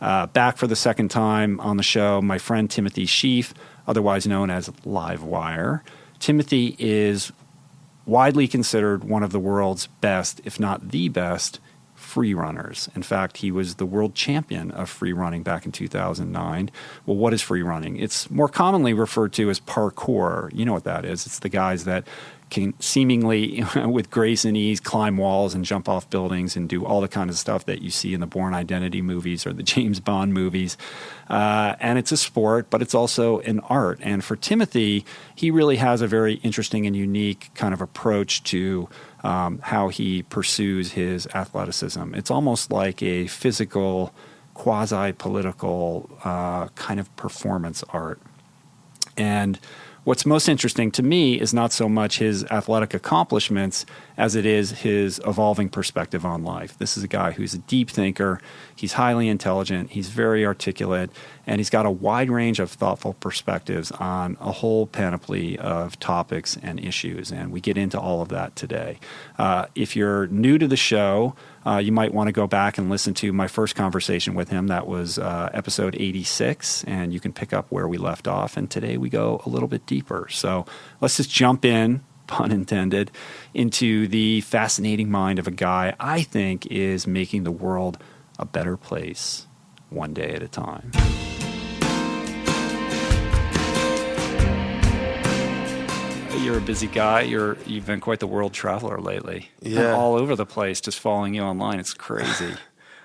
Back for the second time on the show, my friend Timothy Sheaf, otherwise known as Livewire. Timothy is widely considered one of the world's best, if not the best, free runners. In fact, he was the world champion of free running back in 2009. Well, what is free running? It's more commonly referred to as parkour. You know what that is. It's the guys that can seemingly, with grace and ease, climb walls and jump off buildings and do all the kind of stuff that you see in the Bourne Identity movies or the James Bond movies. And it's a sport, but it's also an art. And for Timothy, he really has a very interesting and unique kind of approach to how he pursues his athleticism. It's almost like a physical, quasi-political kind of performance art. And what's most interesting to me is not so much his athletic accomplishments as it is his evolving perspective on life. This is a guy who's a deep thinker. He's highly intelligent. He's very articulate. And he's got a wide range of thoughtful perspectives on a whole panoply of topics and issues. And we get into all of that today. If you're new to the show, you might want to go back and listen to my first conversation with him. That was episode 86, and you can pick up where we left off. And today we go a little bit deeper. So let's just jump in, pun intended, into the fascinating mind of a guy I think is making the world a better place one day at a time. You're a busy guy. You've been quite the world traveler lately. Yeah. All over the place, just following you online. It's crazy.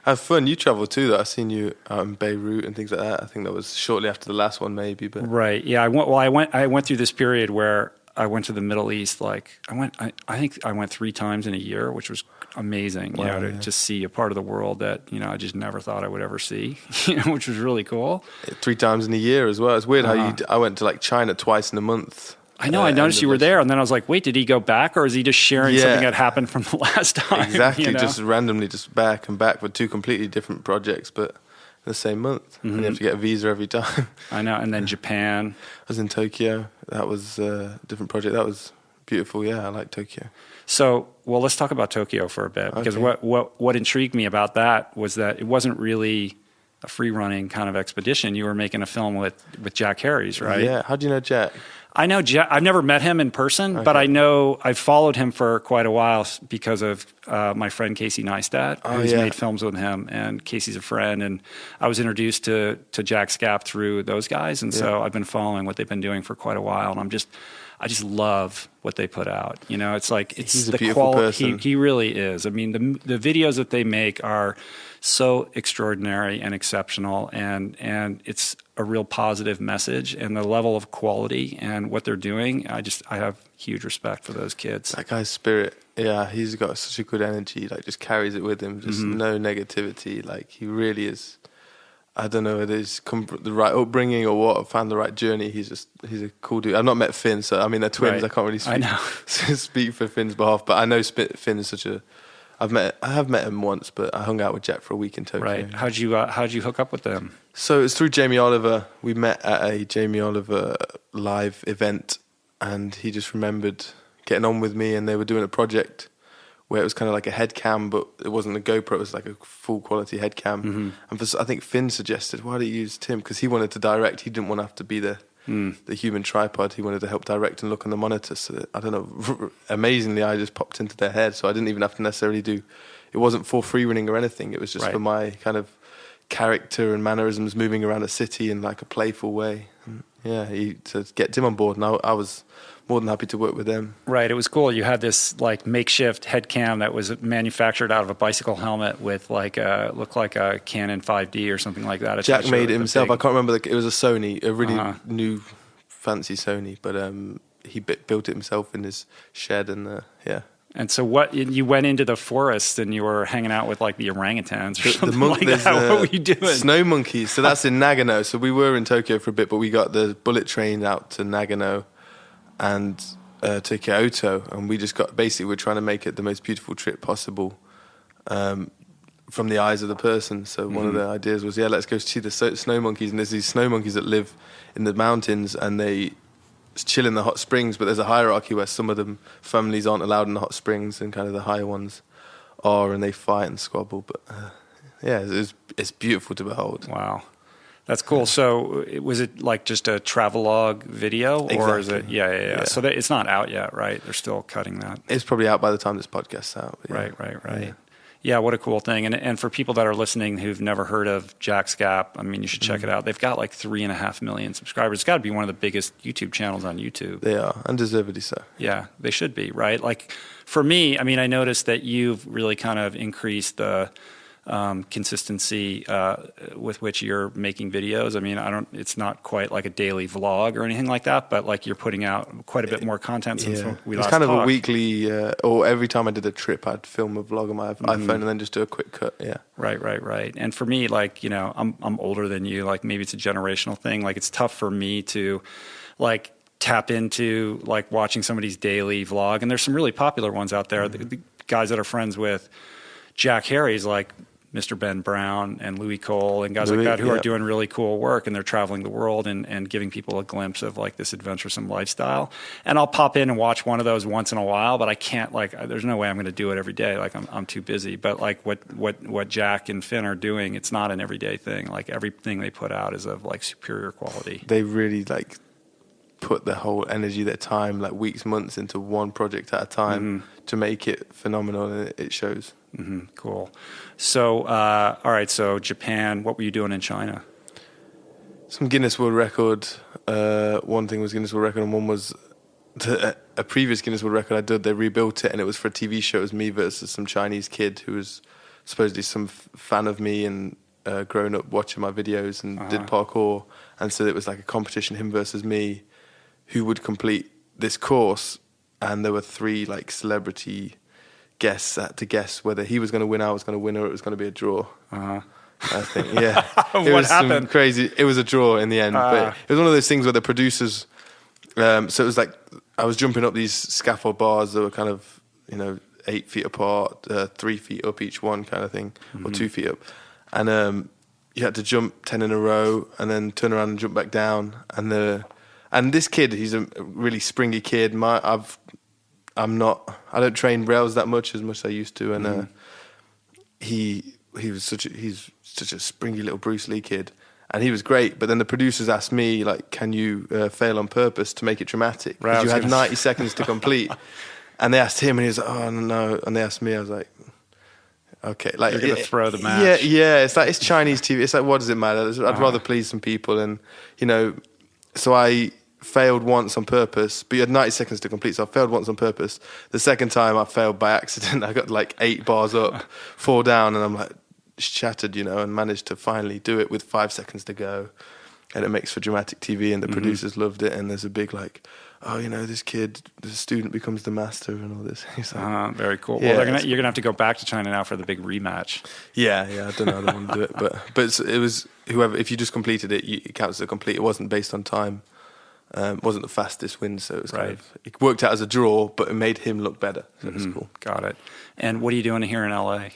Have fun. You travel too, though. I've seen you out in Beirut and things like that. I think that was shortly after the last one, maybe. But right. Yeah. I went through this period where I went to the Middle East. I think I went 3 times in a year, which was amazing. Wow, to just see a part of the world that I just never thought I would ever see. Which was really cool. 3 times in a year as well. It's weird how I went to China twice in a month. I know. I noticed you were there, and then I was like, "Wait, did he go back, or is he just sharing something that happened from the last time?" Exactly, just randomly, just back and back with 2 completely different projects, but in the same month. Mm-hmm. And you have to get a visa every time. I know. And then Japan. I was in Tokyo. That was a different project. That was beautiful. Yeah, I like Tokyo. So, let's talk about Tokyo for a bit, because what intrigued me about that was that it wasn't really a free running kind of expedition. You were making a film with Jack Harries, right? Yeah. How do you know Jack? I know Jack. I've never met him in person, but I know I've followed him for quite a while because of my friend Casey Neistat, who's made films with him, and Casey's a friend. And I was introduced to Jack Scapp through those guys, and so I've been following what they've been doing for quite a while. And I just love what they put out. It's He's the a beautiful quality. person. He really is. I mean, the videos that they make are so extraordinary and exceptional, and it's a real positive message, and the level of quality and what they're doing, I have huge respect for those kids. That guy's spirit, he's got such a good energy, just carries it with him, just no negativity, he really is. I don't know, it is the right upbringing or what, found the right journey. He's a cool dude. I've not met Finn, so I mean they're twins. Right. I can't really speak for Finn's behalf, but I know Finn is such a. I have met him once, but I hung out with Jack for a week in Tokyo. Right. How'd you hook up with them? So it's through Jamie Oliver. We met at a Jamie Oliver live event, and he just remembered getting on with me, and they were doing a project where it was kind of like a head cam, but it wasn't a GoPro, it was like a full quality head cam. Mm-hmm. And I think Finn suggested, why don't you use Tim? Because he wanted to direct, he didn't want to have to be the human tripod, he wanted to help direct and look on the monitor. So I don't know, amazingly I just popped into their head, so I didn't even have to necessarily it wasn't for free running or anything, it was just for my kind of character and mannerisms moving around a city in a playful way. And he said, get Tim on board, and I was more than happy to work with them. Right, it was cool. You had this makeshift head cam that was manufactured out of a bicycle helmet with looked like a Canon 5D or something like that. Jack made it himself. I can't remember. It was a Sony, a really new, fancy Sony, but he built it himself in his shed, and And so you went into the forest and you were hanging out with the orangutans or something like that. What were you doing? Snow monkeys. So that's in Nagano. So we were in Tokyo for a bit, but we got the bullet train out to Nagano and to Kyoto, and we just we're trying to make it the most beautiful trip possible from the eyes of the person. So one of the ideas was, let's go see the snow monkeys, and there's these snow monkeys that live in the mountains, and they chill in the hot springs, but there's a hierarchy where some of them families aren't allowed in the hot springs, and kind of the higher ones are, and they fight and squabble. But yeah, it's beautiful to behold. Wow. That's cool. So was it like just a travelogue video, or is it? Exactly. Yeah. So it's not out yet, right? They're still cutting that. It's probably out by the time this podcast's out. But yeah. Right. Yeah, what a cool thing. And for people that are listening who've never heard of Jack Scapp, I mean, you should check it out. They've got like 3.5 million subscribers. It's got to be one of the biggest YouTube channels on YouTube. They are, undeservedly so. Yeah, they should be, right? Like for me, I mean, I noticed that you've really kind of increased the consistency with which you're making videos. I mean, it's not quite like a daily vlog or anything like that, but like you're putting out quite a bit more content since we last It's kind of talked. a weekly, or every time I did a trip, I'd film a vlog on my iPhone and then just do a quick cut. Yeah. Right. And for me, like, you know, I'm older than you. Like maybe it's a generational thing. Like it's tough for me to like tap into like watching somebody's daily vlog. And there's some really popular ones out there. The guys that are friends with Jack Harry's like Mr. Ben Brown and Louis Cole and guys like that who are doing really cool work, and they're traveling the world and giving people a glimpse of like this adventuresome lifestyle. And I'll pop in and watch one of those once in a while, but I can't there's no way I'm going to do it every day. Like I'm too busy. But like what Jack and Finn are doing, it's not an everyday thing. Like everything they put out is of like superior quality. They really like put their whole energy, their time, like weeks, months into one project at a time to make it phenomenal, and it shows. Cool. So, all right. So Japan, what were you doing in China? Some Guinness World Record. One thing was Guinness World Record, and one was a previous Guinness World Record I did. They rebuilt it, and it was for a TV show. It was me versus some Chinese kid who was supposedly some fan of me and grown up watching my videos and did parkour. And so it was like a competition, him versus me, who would complete this course. And there were 3 like celebrity guests to guess whether he was going to win, I was going to win, or it was going to be a draw. I think, yeah. What happened? Crazy. It was a draw in the end, but it was one of those things where the producers. So it was like I was jumping up these scaffold bars that were kind of 8 feet apart, 3 feet up each one, kind of thing, or 2 feet up, and you had to jump 10 in a row and then turn around and jump back down. And this kid, he's a really springy kid. I don't train rails that much as I used to, and he's such a springy little Bruce Lee kid, and he was great. But then the producers asked me, like, can you fail on purpose to make it dramatic? Because you had 90 seconds to complete. And they asked him, and he was like, oh no. And they asked me, I was like, okay, like you're gonna throw the match. Yeah. It's like, it's Chinese TV. It's like, what does it matter? I'd rather please some people, and so I failed once on purpose, but you had 90 seconds to complete, so I failed once on purpose. The second time I failed by accident. I got like 8 bars up, 4 down, and I'm like shattered, and managed to finally do it with 5 seconds to go. And it makes for dramatic TV, and the producers loved it, and there's a big like, oh, this kid, the student becomes the master and all this. Like, very cool. Yeah, well, you're gonna have to go back to China now for the big rematch. Yeah, I don't know how they want to do it, but it was whoever. If you just completed it, it counts as a complete. It wasn't based on time. Wasn't the fastest win, so it was kind of, it worked out as a draw, but it made him look better. So it was cool. Got it. And what are you doing here in LA?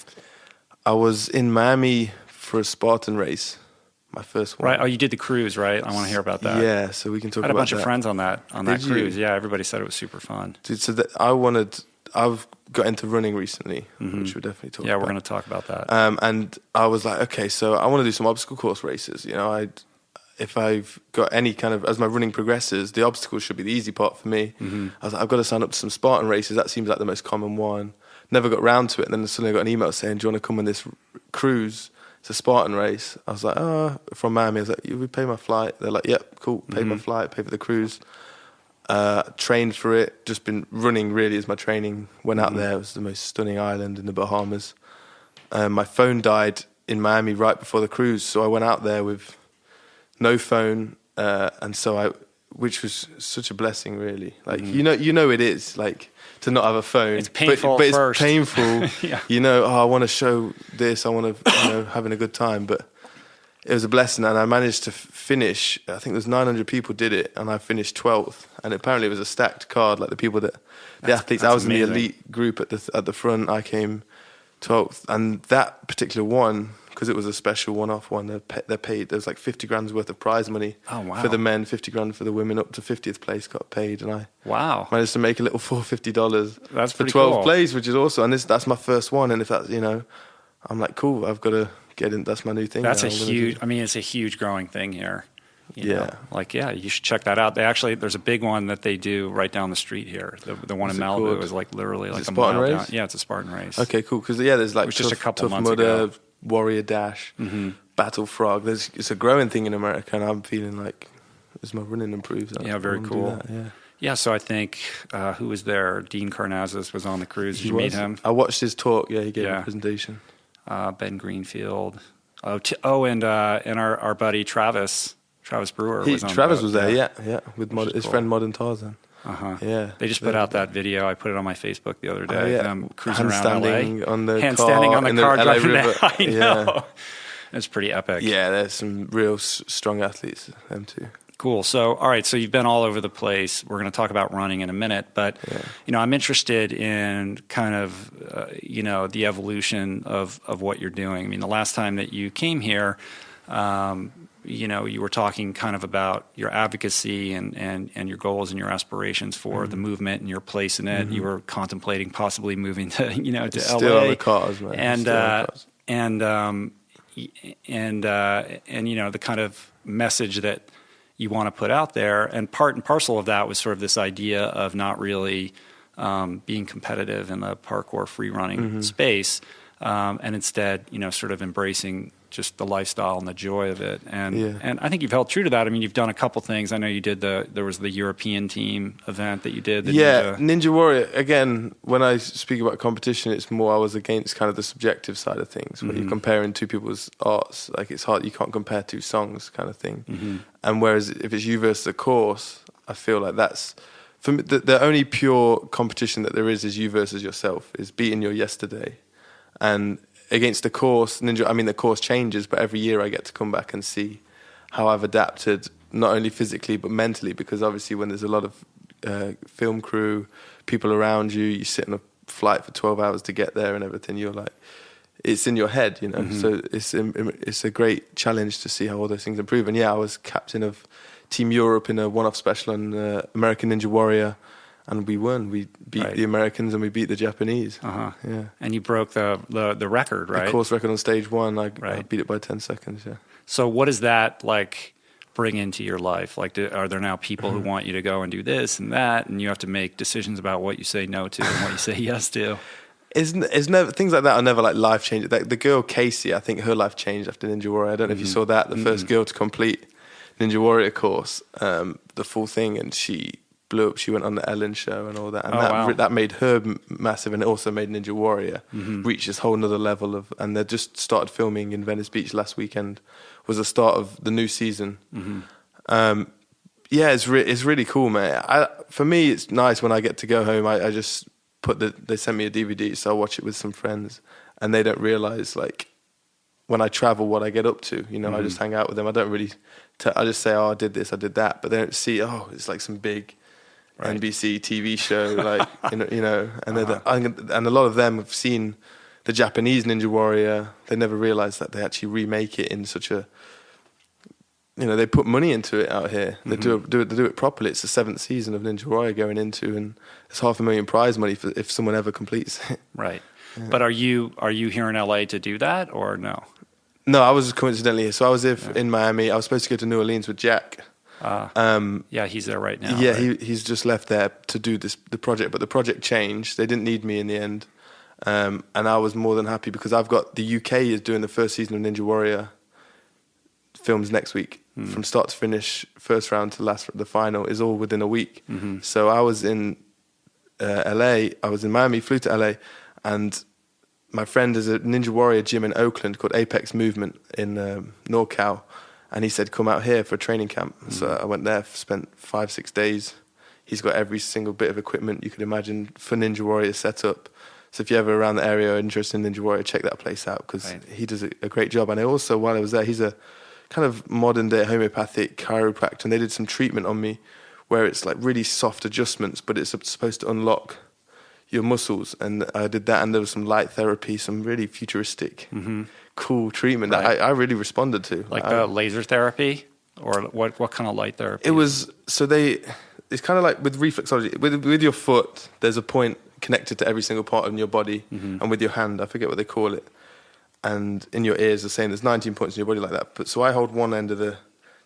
I was in Miami for a Spartan race, my first one. Right. Oh, you did the cruise, right? I want to hear about that. Yeah, so we can talk about that. I had a bunch of friends on that cruise. You? Yeah, everybody said it was super fun. Dude, so I've got into running recently, which we'll definitely talk about. Yeah, we're going to talk about that. And I was like, okay, so I want to do some obstacle course races. If I've got any kind of, as my running progresses, the obstacles should be the easy part for me. I was like, I've got to sign up to some Spartan races. That seems like the most common one. Never got round to it. And then suddenly I got an email saying, do you want to come on this cruise? It's a Spartan race. I was like, from Miami. I was like, we pay my flight. They're like, yep, cool. Pay my flight, pay for the cruise. Trained for it. Just been running really as my training. Went out there. It was the most stunning island in the Bahamas. My phone died in Miami right before the cruise. So I went out there with no phone, and so which was such a blessing, really. Like it is like to not have a phone. It's painful, but first. It's painful. Yeah. I want to show this. I want to, having a good time. But it was a blessing, and I managed to finish. I think there was 900 people did it, and I finished 12th. And apparently, it was a stacked card. Like the athletes. I was amazing. In the elite group at the front. I came 12th, and that particular one, because it was a special one-off one, they paid. There was like 50 grand's worth of prize money for the men, 50 grand for the women. Up to 50th place got paid, and I managed to make a little $450. That's for 12 plays, which is awesome. And that's my first one. And if that's I'm like, cool. I've got to That's my new thing. That's now. a I'm gonna huge. do- I mean, it's a huge growing thing here. You Yeah. know? Like you should check that out. There's a big one that they do right down the street here. The one What's in it Malibu called? is like literally Is like it a Spartan mile race? down. Yeah, it's a Spartan race. Okay, cool. Because there's like was just a couple Tough months Mudder, ago. Warrior Dash, Battle Frog. It's a growing thing in America, and I'm feeling like as my running improves. Yeah, very I wanna do cool. that, yeah. Yeah, so I think who was there? Dean Karnazes was on the cruise. Did you meet him? I watched his talk. Yeah, he gave Yeah. a presentation. Ben Greenfield. And our buddy Travis Brewer was on. Travis the boat. was there. Yeah, with Which is his cool. friend Modern Tarzan. Yeah, They just put out that video. I put it on my Facebook the other day. Cruising around handstanding LA. on the Handstanding car on the in car LA driving River. down. I know. Yeah. It's pretty epic. Yeah, there's some real strong athletes. Them too. Cool. So, all right. So you've been all over the place. We're going to talk about running in a minute, but I'm interested in kind of the evolution of what you're doing. I mean, the last time that you came here, you were talking kind of about your advocacy and your goals and your aspirations for the movement and your place in it. You were contemplating possibly moving to to It's LA. still on the cards, man. And Still on the cards. and the kind of message that you want to put out there, and part and parcel of that was sort of this idea of not really being competitive in the parkour free running space, and instead sort of embracing just the lifestyle and the joy of it. And I think you've held true to that. I mean, you've done a couple things. I know you did there was the European team event that you did. Ninja Warrior, again, when I speak about competition, it's more I was against kind of the subjective side of things, where you're comparing two people's arts. Like, it's hard, you can't compare two songs kind of thing. And whereas if it's you versus a course, I feel like that's, for me, the only pure competition that there is you versus yourself, is beating your yesterday. And against the course, the course changes, but every year I get to come back and see how I've adapted, not only physically but mentally, because obviously when there's a lot of film crew, people around you, you sit on a flight for 12 hours to get there and everything, you're like, it's in your head, So it's a great challenge to see how all those things improve. And I was captain of Team Europe in a one-off special on American Ninja Warrior. And we won. We beat the Americans and we beat the Japanese. Yeah. And you broke the record, right? The course record on stage 1. I beat it by 10 seconds. Yeah. So what does that bring into your life? Like, are there now people who want you to go and do this and that, and you have to make decisions about what you say no to and what you say yes to? It's never, things like that are never like life changing. Like the girl Casey, I think her life changed after Ninja Warrior. I don't know if you saw that. The first girl to complete Ninja Warrior course, the full thing, and she blew up. She went on the Ellen show and all that, and that made her massive, and it also made Ninja Warrior reach this whole nother level of. And they just started filming in Venice Beach last weekend. Was the start of the new season. It's really cool, man. For me, it's nice when I get to go home. I just they sent me a DVD, so I watch it with some friends, and they don't realize when I travel what I get up to. I just hang out with them. I don't really. I just say, I did this, I did that, but they don't see. It's like some big NBC TV show, and a lot of them have seen the Japanese Ninja Warrior. They never realized that they actually remake it in such a, they put money into it out here. They do it properly. It's the 7th season of Ninja Warrior going into, and it's $500,000 prize money if someone ever completes it. Right. Yeah. But are you here in LA to do that or no? No, I was coincidentally here. So I was in Miami. I was supposed to go to New Orleans with Jack. He's there right now. Yeah, right? he's just left there to do the project, but the project changed. They didn't need me in the end, and I was more than happy because I've got the UK is doing the first season of Ninja Warrior films next week, from start to finish, first round to the final is all within a week. So I was in LA. I was in Miami, flew to LA, and my friend has a Ninja Warrior gym in Oakland called Apex Movement in NorCal. And he said, come out here for a training camp. So I went there, spent 5-6 days. He's got every single bit of equipment you could imagine for Ninja Warrior set up. So if you're ever around the area or interested in Ninja Warrior, check that place out because he does a great job. And also, while I was there, he's a kind of modern-day homeopathic chiropractor. And they did some treatment on me where it's like really soft adjustments, but it's supposed to unlock your muscles. And I did that, and there was some light therapy, some really futuristic cool treatment that I really responded to. Like the laser therapy, or what kind of light therapy? It was it's kind of like with reflexology. With your foot, there's a point connected to every single part of your body, and with your hand, I forget what they call it. and in your ears are saying there's 19 points in your body like that. But so I hold one end of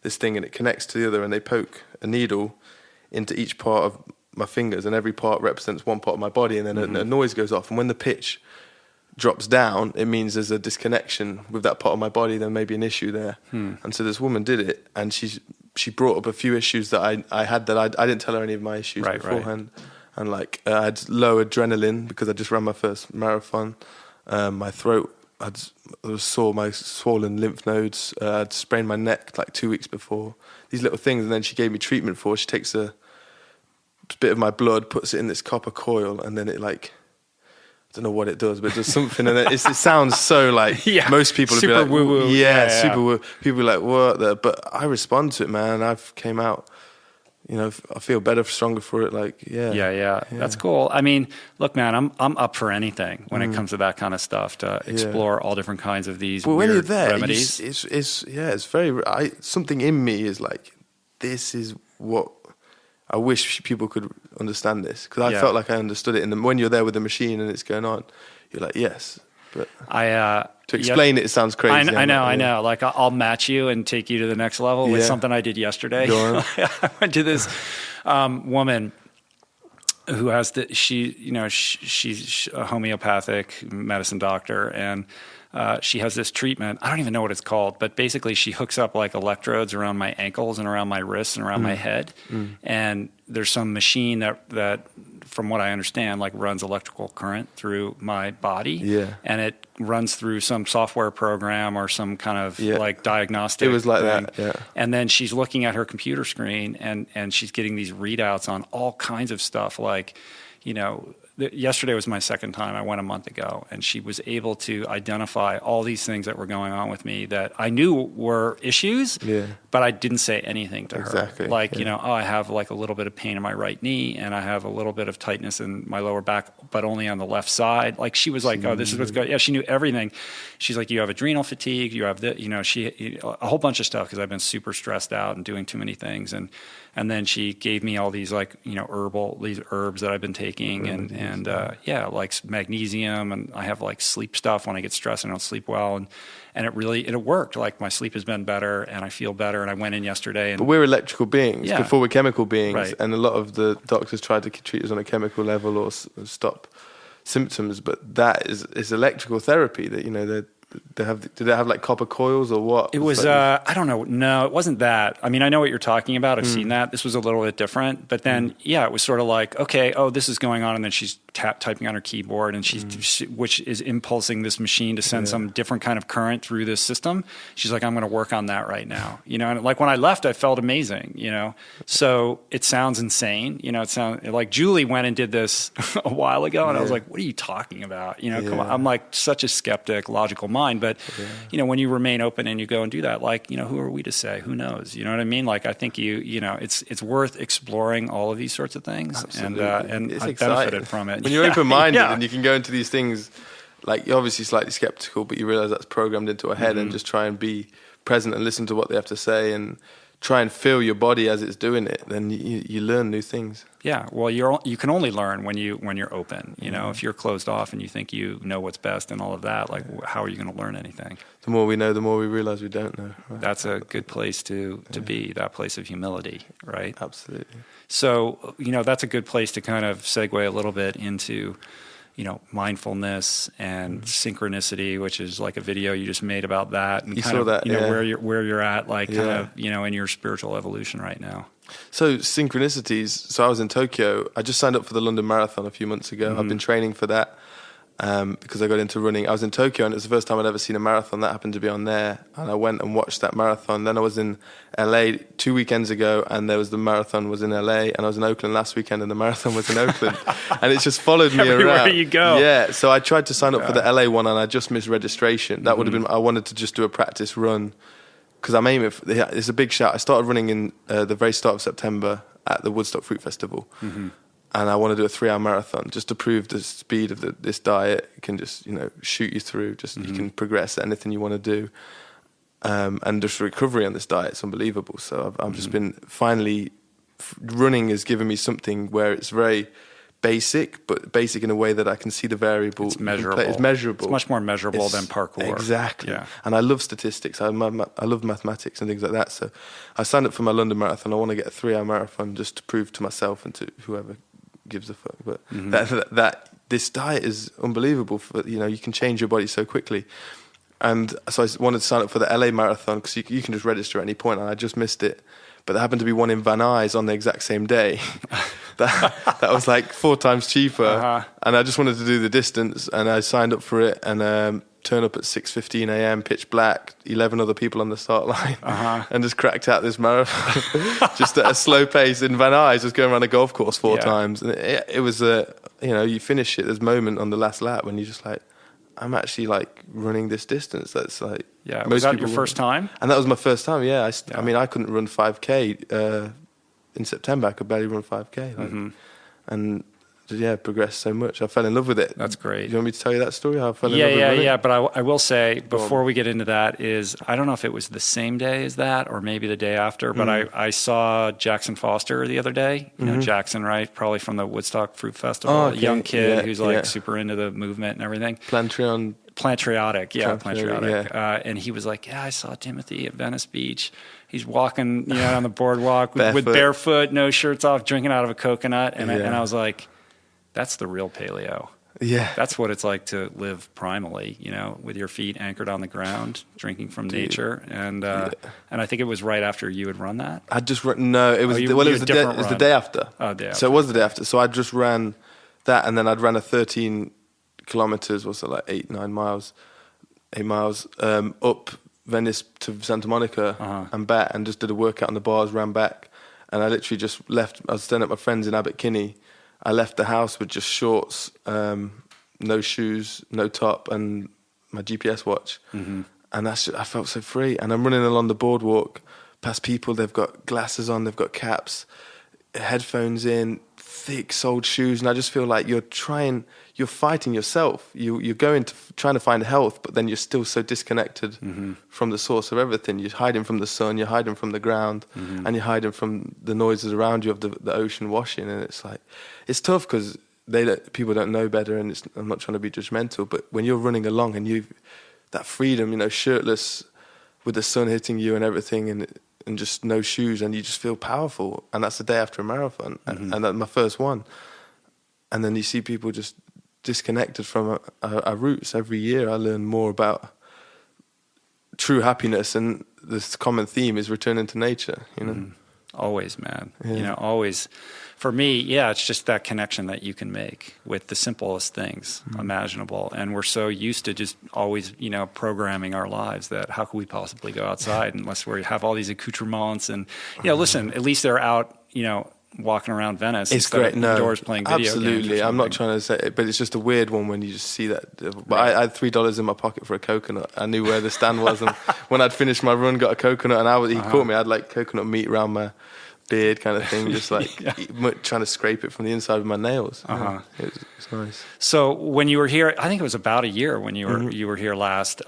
this thing and it connects to the other, and they poke a needle into each part of my fingers, and every part represents one part of my body, and then a noise goes off. And when the pitch drops down, it means there's a disconnection with that part of my body. There may be an issue there. And so this woman did it, and she brought up a few issues that I had that I didn't tell her any of my issues beforehand. And like I had low adrenaline because I just ran my first marathon. My throat, I was sore, my swollen lymph nodes. I'd sprained my neck like 2 weeks before. These little things, and then she gave me treatment for. She takes a bit of my blood, puts it in this copper coil, and then it like, I don't know what it does, but it does something. And it sounds so like most people would be like, woo woo. Super woo. People be like, what? But I respond to it, man. I've came out. I feel better, stronger for it. Like, yeah. That's cool. I mean, look, man, I'm up for anything when it comes to that kind of stuff, to explore all different kinds of these weird when you're there, remedies. It's very. Something in me is like, this is what I wish people could understand this, because I felt like I understood it. And when you're there with the machine and it's going on, you're like, yes. But to explain it sounds crazy. I know. Like I'll match you and take you to the next level with something I did yesterday. Go on. I went to this woman who has she's a homeopathic medicine doctor, and she has this treatment. I don't even know what it's called, but basically she hooks up like electrodes around my ankles and around my wrists and around my head. And there's some machine that, from what I understand, like runs electrical current through my body. Yeah. And it runs through some software program or some kind of like diagnostic. It was like thing. that. Yeah. And then she's looking at her computer screen and she's getting these readouts on all kinds of stuff, like, yesterday was my second time. I went a month ago, and she was able to identify all these things that were going on with me that I knew were issues, but I didn't say anything to her. Like, I have like a little bit of pain in my right knee, and I have a little bit of tightness in my lower back, but only on the left side. Like, she was like, oh, this is what's going on. Yeah, she knew everything. She's like, you have adrenal fatigue, you have a whole bunch of stuff, because I've been super stressed out and doing too many things. And then she gave me all these like, these herbs that I've been taking, and like magnesium, and I have like sleep stuff when I get stressed and I don't sleep well. And it worked. Like, my sleep has been better and I feel better. And I went in yesterday. But we're electrical beings before we're chemical beings. Right. And a lot of the doctors try to treat us on a chemical level or stop symptoms. But that is electrical therapy that, did they have like copper coils or what? It was, I don't know. No, it wasn't that. I mean, I know what you're talking about. I've seen that. This was a little bit different. But then, it was sort of like, okay, this is going on. And then she's typing on her keyboard, and which is impulsing this machine to send some different kind of current through this system. She's like, I'm going to work on that right now. And like when I left, I felt amazing, So it sounds insane. It sounds like Julie went and did this a while ago. And I was like, what are you talking about? Come on. I'm like such a skeptic, logical mind. But, when you remain open and you go and do that, like, who are we to say? Who knows? You know what I mean? Like, I think it's worth exploring all of these sorts of things. Absolutely. And I've benefited from it. When you're open-minded and you can go into these things, like, you're obviously slightly skeptical, but you realize that's programmed into a head, and just try and be present and listen to what they have to say and try and feel your body as it's doing it, then you learn new things. Yeah, well, you can only learn when you're open. If you're closed off and you think you know what's best and all of that, like, how are you going to learn anything? The more we know, the more we realize we don't know. Right? That's a good place to be, that place of humility, right? Absolutely. So, that's a good place to kind of segue a little bit into, mindfulness and synchronicity, which is like a video you just made about that, and where you're at, like, kind of, in your spiritual evolution right now. So synchronicities. So I was in Tokyo. I just signed up for the London Marathon a few months ago. I've been training for that because I got into running. I was in Tokyo, and it was the first time I'd ever seen a marathon. That happened to be on there, and I went and watched that marathon. Then I was in LA 2 weekends ago, and the marathon was in LA, and I was in Oakland last weekend, and the marathon was in Oakland, and it just followed me everywhere around. You go. Yeah, so I tried to sign up for the LA one, and I just missed registration. That would have been. I wanted to just do a practice run, because I'm aiming for. It's a big shout. I started running in the very start of September at the Woodstock Fruit Festival. And I want to do a 3-hour marathon just to prove the speed of this diet can just, shoot you through. Just you can progress at anything you want to do. And just recovery on this diet is unbelievable. So I've just been finally running has given me something where it's very basic, but basic in a way that I can see the variable. It's measurable. It's measurable. It's much more measurable than parkour. Exactly. Yeah. And I love statistics. I love mathematics and things like that. So I signed up for my London Marathon. I want to get a 3-hour marathon just to prove to myself and to whoever gives a fuck. But that this diet is unbelievable. You can change your body so quickly. And so I wanted to sign up for the LA Marathon because you can just register at any point, and I just missed it. But there happened to be one in Van Nuys on the exact same day. that was like 4 times cheaper. And I just wanted to do the distance, and I signed up for it and turned up at 6:15 a.m, pitch black, 11 other people on the start line, and just cracked out this marathon just at a slow pace in Van Nuys, just going around a golf course 4 times. And it was, you finish it, there's a moment on the last lap when you're just like, I'm actually like running this distance. That's like, was that your first time? And that was my first time. Yeah. I mean, I couldn't run 5K in September. I could barely run 5K. And progressed so much. I fell in love with it. That's great. Do you want me to tell you that story? How I fell in love with running? Yeah. But I will say before we get into that is, I don't know if it was the same day as that or maybe the day after, but I saw Jackson Foster the other day. You know Jackson, right? Probably from the Woodstock Fruit Festival. Oh, okay. A young kid who's like super into the movement and everything. Plantriotic. Yeah. And he was like, I saw Timothy at Venice Beach. He's walking, on the boardwalk with barefoot, no shirts off, drinking out of a coconut. And I was like, that's the real paleo. Yeah. That's what it's like to live primally, with your feet anchored on the ground, drinking from nature. And I think it was right after you had run that. I just no, it was it was the day after. Oh, day after. So it was the day after. So I just ran that, and then I'd ran a 13 kilometers, what's it, like 8 miles up Venice to Santa Monica and back, and just did a workout on the bars, ran back, and I literally just left. I was staying at my friends in Abbot Kinney. I left the house with just shorts, no shoes, no top, and my GPS watch. And I felt so free. And I'm running along the boardwalk past people. They've got glasses on, they've got caps, headphones in, thick-soled shoes, and I just feel like you're fighting yourself. You're going to trying to find health, but then you're still so disconnected from the source of everything. You're hiding from the sun, you're hiding from the ground, and you're hiding from the noises around you of the ocean washing. And it's like, it's tough because people don't know better, and I'm not trying to be judgmental, but when you're running along and you've that freedom, shirtless with the sun hitting you and everything, and just no shoes, and you just feel powerful. And that's the day after a marathon, and that's my first one. And then you see people just disconnected from our roots. Every year I learn more about true happiness, and this common theme is returning to nature, Always, man. Always. For me, it's just that connection that you can make with the simplest things imaginable. And we're so used to just always, programming our lives that how could we possibly go outside unless we have all these accoutrements and, listen, at least they're out, walking around Venice. It's great. Indoors playing video games. Absolutely. I'm not trying to say it, but it's just a weird one when you just see that. But I had $3 in my pocket for a coconut. I knew where the stand was, and when I'd finished my run, got a coconut, and he caught me. I had like coconut meat around my beard kind of thing, just like trying to scrape it from the inside with my nails. It was nice. So when you were here, I think it was about a year when you were here last,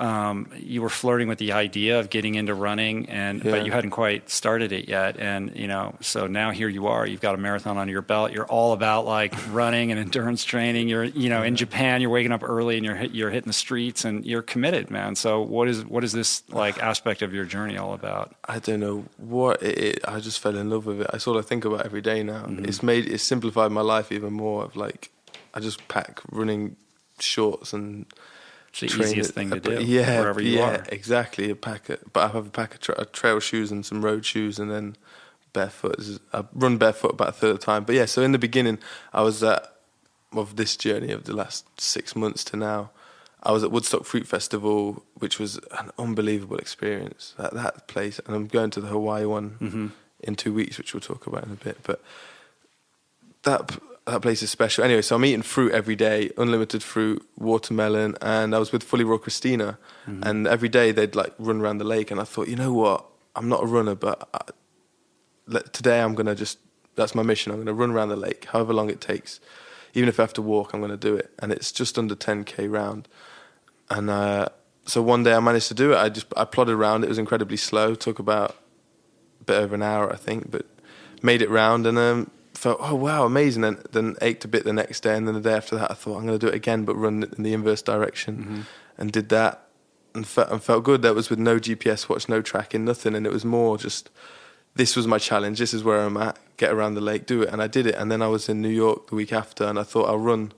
you were flirting with the idea of getting into running, but you hadn't quite started it yet. And, so now here you are, you've got a marathon under your belt. You're all about like running and endurance training. You're, in Japan, you're waking up early and you're hitting the streets, and you're committed, man. So what is this like aspect of your journey all about? I don't know what I just fell in love with it. That's all I think about every day now. It's simplified my life even more. Of like, I just pack running shorts and it's the easiest thing to do. Wherever you are. Exactly. But I have a pack of trail shoes and some road shoes, and then barefoot. I run barefoot about a third of the time. But so in the beginning, I was of this journey of the last 6 months to now. I was at Woodstock Fruit Festival, which was an unbelievable experience. That place, and I'm going to the Hawaii one in 2 weeks, which we'll talk about in a bit. But that place is special. Anyway, so I'm eating fruit every day, unlimited fruit, watermelon, and I was with Fully Raw Christina, and every day they'd like run around the lake, and I thought, you know what? I'm not a runner, but today I'm going to that's my mission. I'm going to run around the lake, however long it takes. Even if I have to walk, I'm going to do it. And it's just under 10K round. And so one day I managed to do it. I plodded around. It was incredibly slow. Took about a bit over an hour, I think, but made it round. And felt, oh wow, amazing. And then ached a bit the next day, and then the day after that, I thought I'm going to do it again, but run in the inverse direction, and did that, and felt good. That was with no GPS watch, no tracking, nothing, and it was more just, this was my challenge. This is where I'm at. Get around the lake, do it, and I did it. And then I was in New York the week after, and I thought I'll run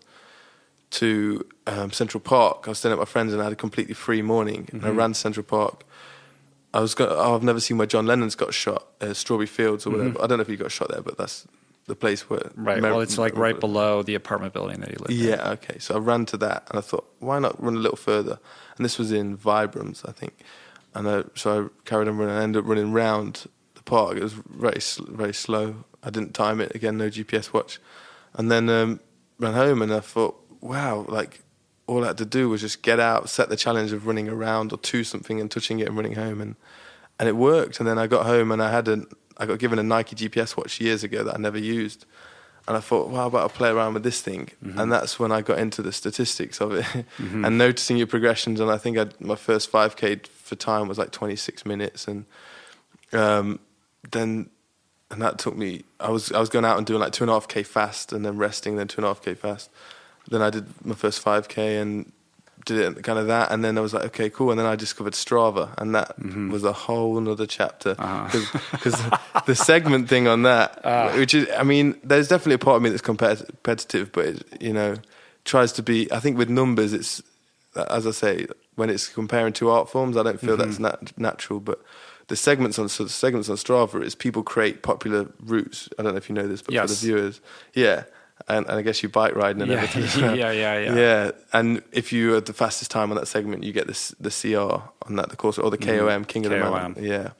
to Central Park. I was staying at my friends, and I had a completely free morning, and I ran to Central Park. I've never seen where John Lennon's got shot, Strawberry Fields or whatever. I don't know if he got shot there, but that's the place where... Right, well, it's like right below the apartment building that he lived in. Yeah, okay. So I ran to that, and I thought, why not run a little further? And this was in Vibrams, I think. And so I carried on running, and I ended up running round the park. It was very, very slow. I didn't time it, again, no GPS watch. And then ran home, and I thought, wow, like, all I had to do was just get out, set the challenge of running around or to something and touching it and running home, and it worked. And then I got home, and I got given a Nike GPS watch years ago that I never used, and I thought, well, how about I play around with this thing? And that's when I got into the statistics of it and noticing your progressions. And I think my first 5K for time was like 26 minutes, and that took me. I was going out and doing like 2.5K fast, and then resting, then 2.5K fast. Then I did my first 5K and did it kind of that, and then I was like, okay, cool. And then I discovered Strava, and that was a whole another chapter, because the segment thing on that, which is, I mean, there's definitely a part of me that's competitive, but it, tries to be. I think with numbers, it's, as I say, when it's comparing two art forms, I don't feel that's natural. But the segments on Strava is people create popular routes. I don't know if you know this, but for the viewers, yeah. And I guess you bike riding and everything. Yeah. And if you are the fastest time on that segment, you get the CR on that, the course, or the KOM, King of the Mountain. Yeah.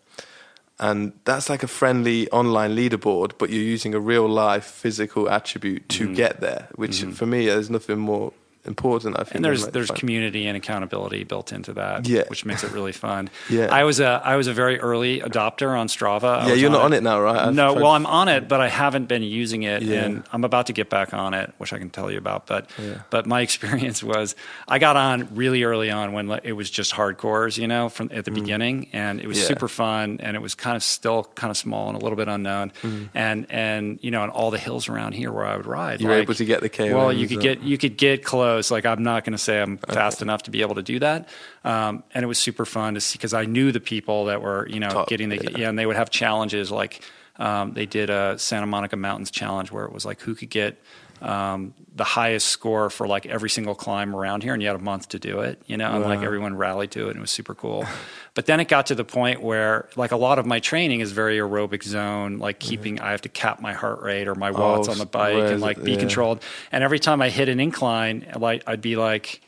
And that's like a friendly online leaderboard, but you're using a real life physical attribute to get there, which for me, there's nothing more important, I think. And there's community and accountability built into that, which makes it really fun. I was a very early adopter on Strava. Yeah, you're not on it now, right? No, well, I'm on it, but I haven't been using it, and I'm about to get back on it, which I can tell you about. But my experience was, I got on really early on when it was just hardcores, from at the beginning, and it was super fun, and it was still kind of small and a little bit unknown, and on all the hills around here where I would ride, you were able to get the KOMs. Well, you could get close. Like, I'm not going to say I'm fast enough to be able to do that. And it was super fun to see, because I knew the people that were, getting and they would have challenges. Like, they did a Santa Monica Mountains challenge where it was like, who could get the highest score for like every single climb around here, and you had a month to do it, and like everyone rallied to it, and it was super cool. But then it got to the point where, like, a lot of my training is very aerobic zone, like I have to cap my heart rate or my watts on the bike and like be controlled. And every time I hit an incline, like, I'd be like,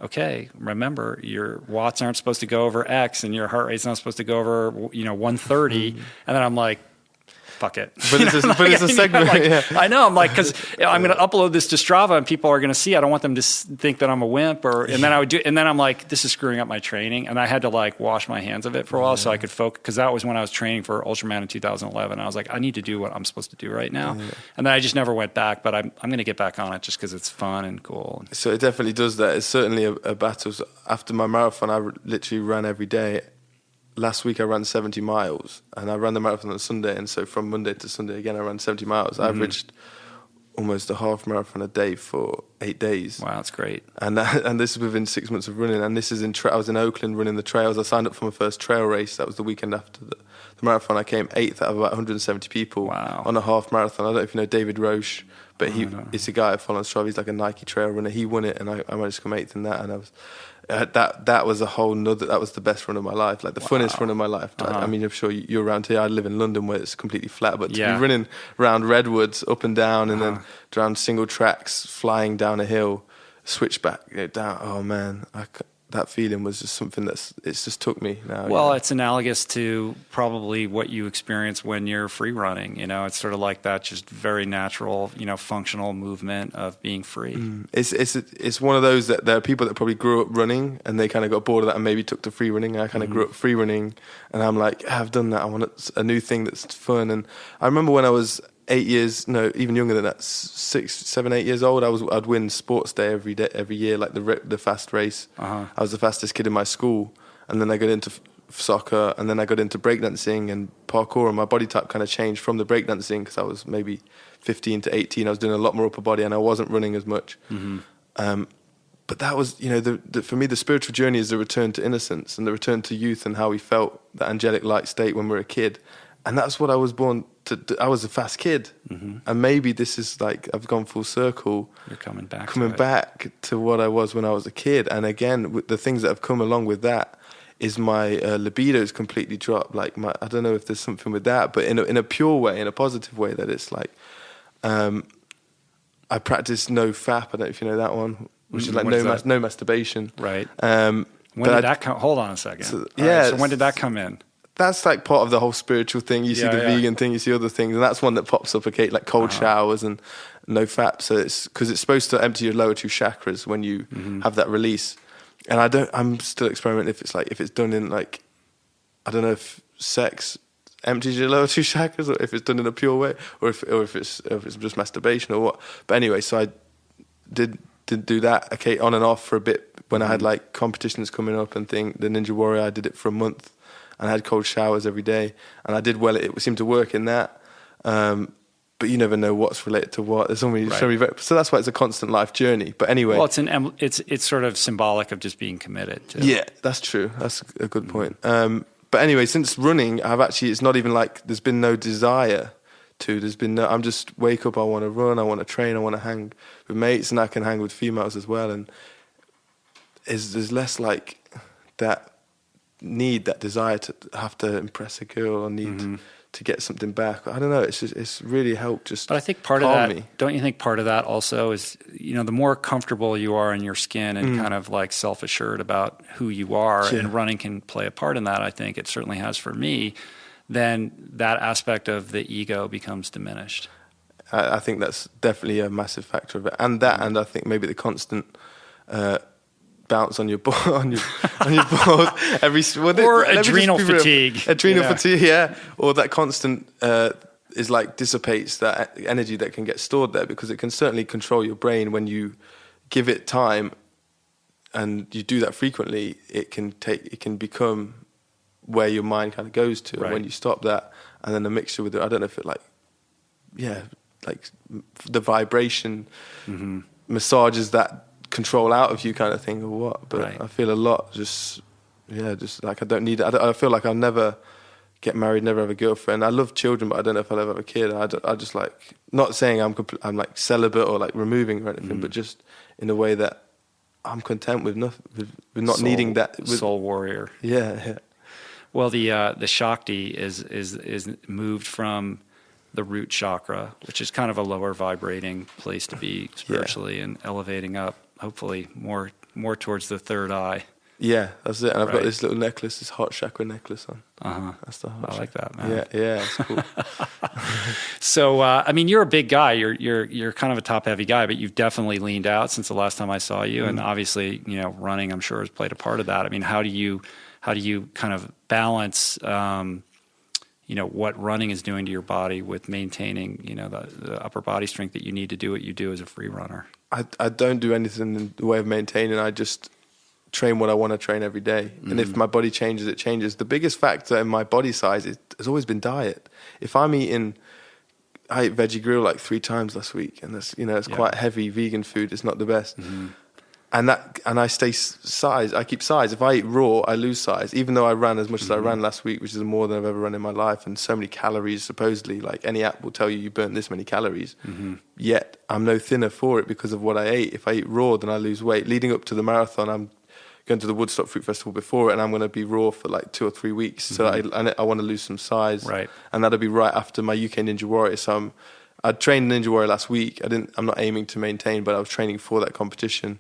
okay, remember, your watts aren't supposed to go over X, and your heart rate's not supposed to go over 130. And then I'm like, fuck it. But it's a segment. I know. I'm like, because I'm going to upload this to Strava, and people are going to see. I don't want them to think that I'm a wimp. And then I would do. And then I'm like, this is screwing up my training. And I had to like wash my hands of it for a while so I could focus. Because that was when I was training for Ultraman in 2011. I was like, I need to do what I'm supposed to do right now. And then I just never went back. But I'm going to get back on it just because it's fun and cool. So it definitely does that. It's certainly a battle. So after my marathon, I literally ran every day. Last week I ran 70 miles, and I ran the marathon on Sunday, and so from Monday to Sunday again I ran 70 miles. I averaged almost a half marathon a day for 8 days. Wow, that's great. And this is within 6 months of running, and this is I was in Oakland running the trails. I signed up for my first trail race. That was the weekend after the marathon. I came 8th out of about 170 people on a half marathon. I don't know if you know David Roche, but it's a guy I follow on Strava. He's like a Nike trail runner. He won it, and I managed to come 8th in that, and I was... that was a whole nother. That was the best run of my life, like the funnest run of my life. I mean, I'm sure you're around here. I live in London where it's completely flat, but to be running around redwoods, up and down, and then around single tracks, flying down a hill, switchback down. Oh man, that feeling was just something it's just took me now. Well, it's analogous to probably what you experience when you're free running. It's sort of like that, just very natural, functional movement of being free. It's one of those that there are people that probably grew up running and they kind of got bored of that and maybe took to free running. I kind of grew up free running, and I'm like, I've done that. I want a new thing that's fun. And I remember when I was 8 years, no, even younger than that, 6, 7, 8 years old, I'd win sports day every year, like the fast race. I was the fastest kid in my school, and then I got into soccer, and then I got into breakdancing and parkour, and my body type kind of changed from the breakdancing because I was maybe 15 to 18. I was doing a lot more upper body, and I wasn't running as much. But that was, you know, for me, the spiritual journey is the return to innocence and the return to youth and how we felt, that angelic light state when we were a kid. And that's what I was born to do. I was a fast kid. And maybe this is like, I've gone full circle. You're coming back to what I was when I was a kid. And again, with the things that have come along with that is my libido's completely dropped. Like I don't know if there's something with that, but in a pure way, in a positive way, that it's like, I practice no FAP. I don't know if you know that one, which is like no masturbation. Right. When did that come? Hold on a second. So when did that come in? That's like part of the whole spiritual thing. You see the vegan thing, you see other things, and that's one that pops up. Okay, like cold showers and no FAP. So it's because it's supposed to empty your lower two chakras when you have that release. And I'm still experimenting if it's done in like, I don't know if sex empties your lower two chakras or if it's done in a pure way or if it's just masturbation or what. But anyway, so I did do that, okay, on and off for a bit when I had like competitions coming up and the Ninja Warrior. I did it for a month and I had cold showers every day and I did well. It seemed to work in that. But you never know what's related to what. There's so many, so that's why it's a constant life journey. But anyway, well, it's sort of symbolic of just being committed to. Yeah, that's true. That's a good point. But anyway, since running, it's not even like there's been no desire to. There's been no. I'm just wake up. I want to run. I want to train. I want to hang with mates, and I can hang with females as well. And there's less like that need, that desire to have to impress a girl or need to get something back. I don't know. It's really helped just. But I think part of that, don't you think part of that also is, you know, the more comfortable you are in your skin and kind of like self-assured about who you are, and running can play a part in that. I think it certainly has for me. Then that aspect of the ego becomes diminished. I think that's definitely a massive factor of it, and I think maybe the constant. Bounce on your balls adrenal fatigue, fatigue, or that constant is like dissipates that energy that can get stored there, because it can certainly control your brain when you give it time, and you do that frequently. It can become where your mind kind of goes to, and when you stop that, and then the mixture with it, I don't know if it like the vibration massages that control out of you kind of thing or what, but I feel a lot just like I don't need it. I feel like I'll never get married, never have a girlfriend. I love children, but I don't know if I'll ever have a kid. I just like, not saying I'm like celibate or like removing or anything, but just in a way that I'm content with nothing, with not needing that. Soul warrior. Yeah. Well, the Shakti is moved from the root chakra, which is kind of a lower vibrating place to be spiritually, and elevating up, hopefully more towards the third eye. Yeah, that's it. And I've got this little necklace, this heart chakra necklace on. That's the heart. I like that, man. Yeah, it's cool. So, I mean, you're a big guy. You're kind of a top heavy guy, but you've definitely leaned out since the last time I saw you, and obviously, you know, running, I'm sure, has played a part of that. I mean, how do you kind of balance, you know, what running is doing to your body with maintaining, you know, the upper body strength that you need to do what you do as a free runner? I don't do anything in the way of maintaining. I just train what I want to train every day. And if my body changes, it changes. The biggest factor in my body size has always been diet. If I ate veggie grill like 3 times last week, and that's, you know, it's quite heavy vegan food. It's not the best. And I stay size. I keep size. If I eat raw, I lose size. Even though I ran as much as I ran last week, which is more than I've ever run in my life, and so many calories. Supposedly, like any app will tell you burn this many calories. Yet I'm no thinner for it because of what I ate. If I eat raw, then I lose weight. Leading up to the marathon, I'm going to the Woodstock Fruit Festival before it, and I'm going to be raw for like 2 or 3 weeks. So I want to lose some size, and that'll be right after my UK Ninja Warrior. So I trained Ninja Warrior last week. I'm not aiming to maintain, but I was training for that competition.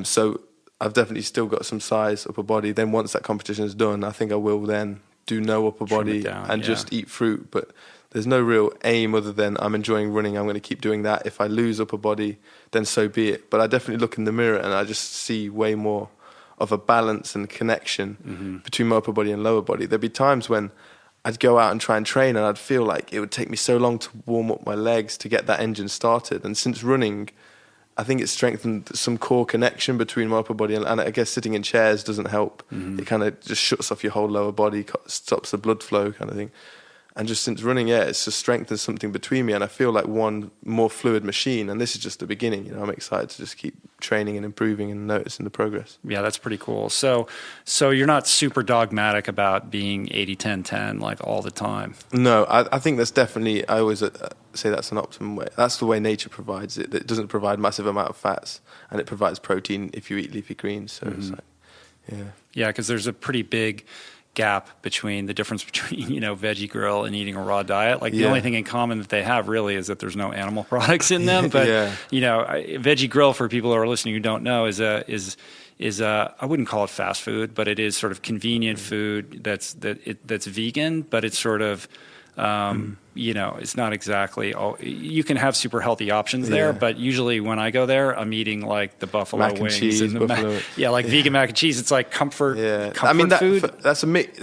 So I've definitely still got some size upper body. Then once that competition is done, I think I will then do no upper body and just eat fruit. But there's no real aim other than I'm enjoying running. I'm going to keep doing that. If I lose upper body, then so be it. But I definitely look in the mirror and I just see way more of a balance and connection between my upper body and lower body. There'd be times when I'd go out and try and train and I'd feel like it would take me so long to warm up my legs to get that engine started. And since running, I think it's strengthened some core connection between my upper body and I guess sitting in chairs doesn't help. It kind of just shuts off your whole lower body, stops the blood flow kind of thing. And just since running, it's just strengthened something between me, and I feel like one more fluid machine. And this is just the beginning. You know, I'm excited to just keep training and improving and noticing the progress. Yeah, that's pretty cool. So you're not super dogmatic about being 80-10-10 like all the time. No, I think that's definitely. I always say that's an optimum way. That's the way nature provides it. It doesn't provide massive amount of fats, and it provides protein if you eat leafy greens. So it's like, yeah, because there's a pretty big gap between the difference between Veggie Grill and eating a raw diet. Like the only thing in common that they have really is that there's no animal products in them. But Veggie Grill, for people who are listening who don't know, is I wouldn't call it fast food, but it is sort of convenient food that's vegan, but it's sort of it's not exactly you can have super healthy options there, but usually when I go there, I'm eating like the buffalo mac wings and cheese, and vegan mac and cheese. It's like comfort food.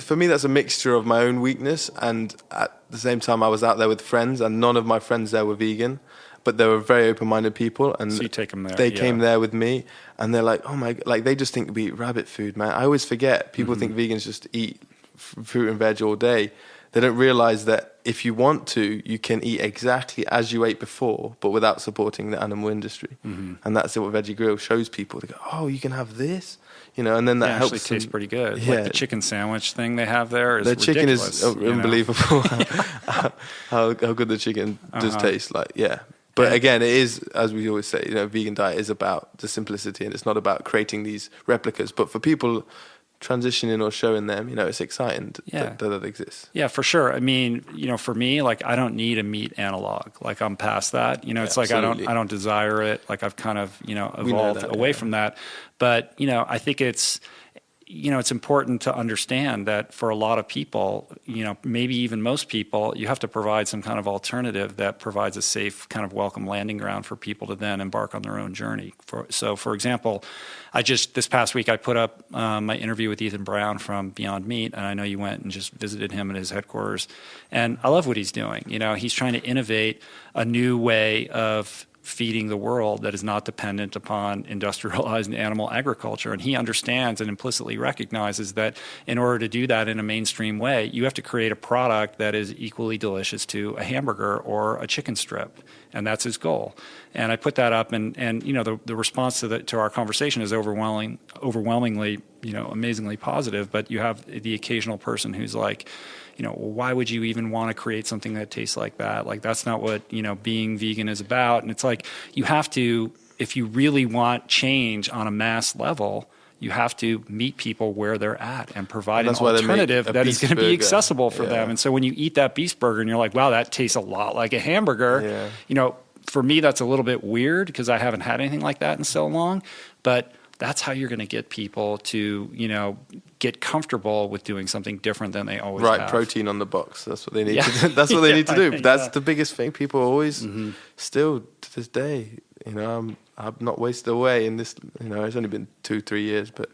For me, that's a mixture of my own weakness, and at the same time, I was out there with friends, and none of my friends there were vegan, but they were very open-minded people, and so you take them there. They came there with me, and they're like, "Oh my!" Like they just think we eat rabbit food, man. I always forget people think vegans just eat fruit and veg all day. They don't realize that if you want to, you can eat exactly as you ate before, but without supporting the animal industry. And that's what Veggie Grill shows people. They go, "Oh, you can have this," and then that helps. Actually tastes pretty good. Yeah. Like the chicken sandwich thing they have there is the ridiculous. Chicken is unbelievable. how good the chicken does taste. But again, it is, as we always say, vegan diet is about the simplicity, and it's not about creating these replicas. But for people transitioning or showing them, it's exciting that exists. Yeah, for sure. I mean, for me, like I don't need a meat analog. Like I'm past that. It's like absolutely. I don't desire it. Like I've kind of evolved away from that. But I think it's important to understand that for a lot of people, maybe even most people, you have to provide some kind of alternative that provides a safe kind of welcome landing ground for people to then embark on their own journey. For example, this past week I put up my interview with Ethan Brown from Beyond Meat, and I know you went and just visited him at his headquarters, and I love what he's doing. He's trying to innovate a new way of feeding the world that is not dependent upon industrialized animal agriculture. And he understands and implicitly recognizes that in order to do that in a mainstream way, you have to create a product that is equally delicious to a hamburger or a chicken strip. And that's his goal. And I put that up, and the response to our conversation is overwhelmingly, amazingly positive. But you have the occasional person who's like, why would you even want to create something that tastes like that? Like, that's not what, being vegan is about. And it's like, you have to, if you really want change on a mass level, you have to meet people where they're at and provide an alternative that is going to be accessible for them. And so when you eat that beast burger and you're like, wow, that tastes a lot like a hamburger, for me, that's a little bit weird because I haven't had anything like that in so long. But that's how you're going to get people to, get comfortable with doing something different than they always have. Protein on the box. That's what they need to do. That's what they need to do. That's the biggest thing. People always, still to this day, I've not wasted away in this, it's only been 2-3 years, but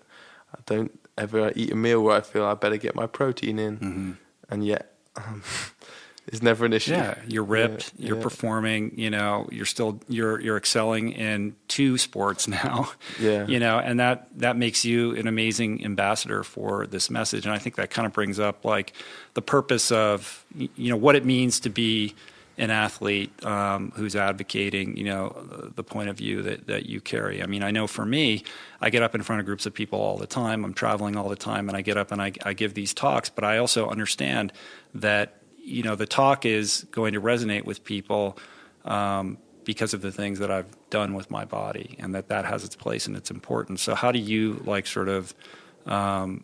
I don't ever eat a meal where I feel I better get my protein in. And yet, it's never an issue. Yeah, you're ripped, you're performing, you're excelling in 2 sports now. And that makes you an amazing ambassador for this message. And I think that kind of brings up like the purpose of, what it means to be an athlete who's advocating, the point of view that you carry. I mean, I know for me, I get up in front of groups of people all the time. I'm traveling all the time, and I get up and I give these talks. But I also understand that the talk is going to resonate with people because of the things that I've done with my body, and that has its place and its importance. So how do you kind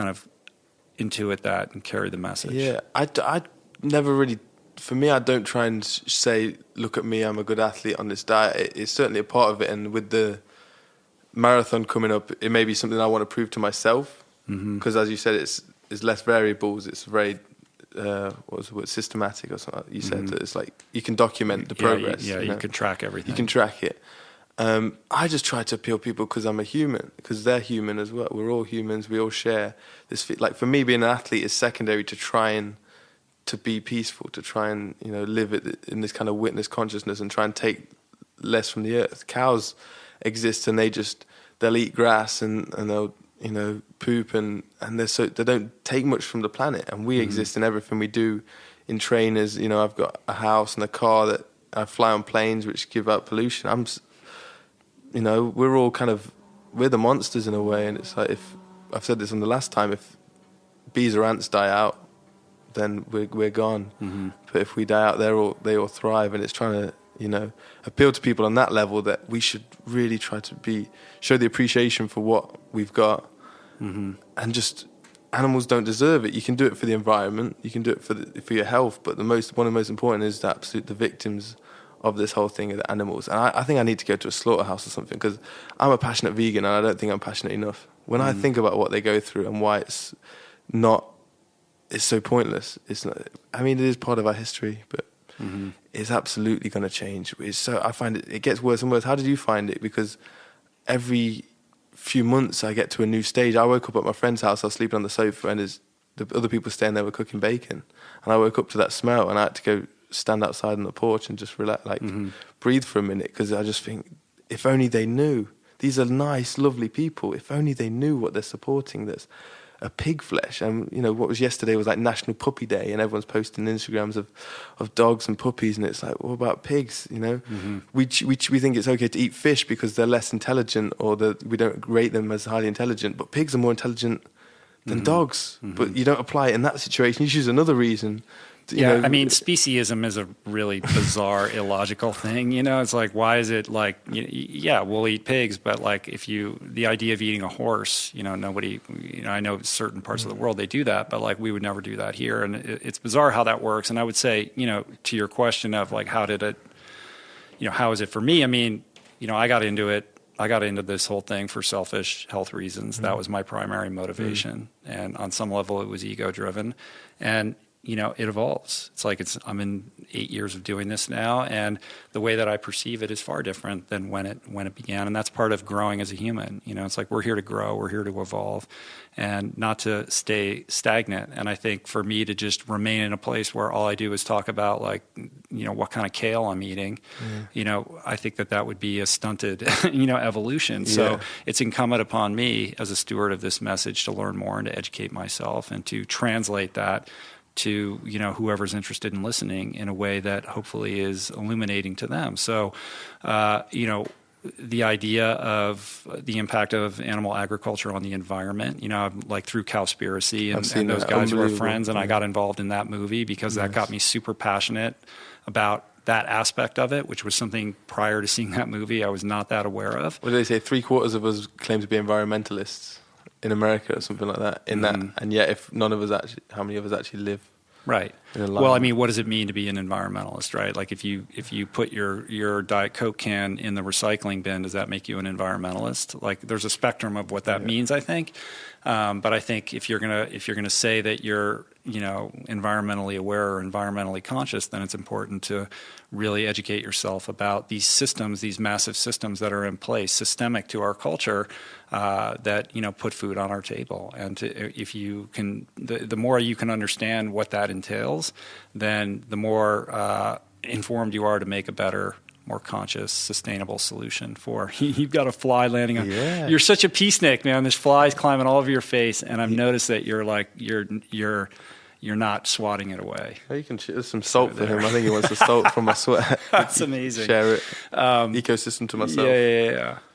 of intuit that and carry the message? Yeah, I never really, for me, I don't try and say, look at me, I'm a good athlete on this diet. It's certainly a part of it. And with the marathon coming up, it may be something I want to prove to myself. Because as you said, it's less variables. It's very what was the word, systematic or something. You said that it's like you can document the progress. You can track everything. You can track it. I just try to appeal to people because I'm a human, because they're human as well. We're all humans. We all share this. Like for me, being an athlete is secondary to trying to be peaceful, to try and live it in this kind of witness consciousness and try and take less from the earth. Cows exist and they'll eat grass and they'll, you know, poop and they don't take much from the planet. And we exist in everything we do in trainers. You know, I've got a house and a car that I fly on planes which give out pollution. You know, we're the monsters in a way. And it's like, if I've said this on the last time, if bees or ants die out, then we're gone. But if we die out, they all thrive. And it's trying to, you know, appeal to people on that level that we should really try to show the appreciation for what we've got. And just, animals don't deserve it. You can do it for the environment, you can do it for your health, but one of the most important is the victims of this whole thing are the animals. And I think I need to go to a slaughterhouse or something, because I'm a passionate vegan and I don't think I'm passionate enough. When I think about what they go through and why it's so pointless. It's not. I mean, it is part of our history, but it's absolutely going to change. I find it gets worse and worse. How did you find it? Because every few months I get to a new stage. I woke up at my friend's house. I was sleeping on the sofa, and the other people staying there were cooking bacon, and I woke up to that smell, and I had to go stand outside on the porch and just relax, breathe for a minute, because I just think, if only they knew. These are nice, lovely people. If only they knew what they're supporting. That's a pig flesh. And, you know, what was yesterday was like National Puppy Day, and everyone's posting Instagrams of dogs and puppies, and it's like, what about pigs, you know? We think it's okay to eat fish because they're less intelligent, or that we don't rate them as highly intelligent, but pigs are more intelligent than dogs. But you don't apply it in that situation. You choose another reason. I mean, speciesism is a really bizarre, illogical thing. You know, it's like, why is it like, yeah, we'll eat pigs, but like the idea of eating a horse, you know, nobody, you know, I know certain parts of the world they do that, but like we would never do that here. And it's bizarre how that works. And I would say, you know, to your question of like, how is it for me? I mean, you know, I got into this whole thing for selfish health reasons. That was my primary motivation. And on some level it was ego driven. And, you know, it evolves. It's like I'm in 8 years of doing this now, and the way that I perceive it is far different than when it began. And that's part of growing as a human. You know, it's like we're here to grow, we're here to evolve, and not to stay stagnant. And I think for me to just remain in a place where all I do is talk about, like, you know, what kind of kale I'm eating, you know, I think that would be a stunted, you know, evolution. So it's incumbent upon me as a steward of this message to learn more and to educate myself and to translate that to, you know, whoever's interested in listening in a way that hopefully is illuminating to them. So, you know, the idea of the impact of animal agriculture on the environment, you know, like through Cowspiracy and those guys who are friends, and I got involved in that movie because that got me super passionate about that aspect of it, which was something prior to seeing that movie I was not that aware of. What do they say? 3/4 of us claim to be environmentalists in America or something like that. And yet, if none of us actually, how many of us actually live? Right. Well, I mean, what does it mean to be an environmentalist, right? Like if you put your Diet Coke can in the recycling bin, does that make you an environmentalist? Like there's a spectrum of what that means, I think. But I think if you're gonna say that you're, you know, environmentally aware or environmentally conscious, then it's important to really educate yourself about these systems, these massive systems that are in place, systemic to our culture, that, you know, put food on our table. And if you can, the more you can understand what that entails, then the more informed you are to make a better, more conscious, sustainable solution for. You've got a fly landing on. Yeah. You're such a peacenik, man. This fly's climbing all over your face, and I've noticed that you're like you're not swatting it away. Oh, you can there's some salt for him. I think he wants the salt from my sweat. That's amazing. Share it. Ecosystem to myself.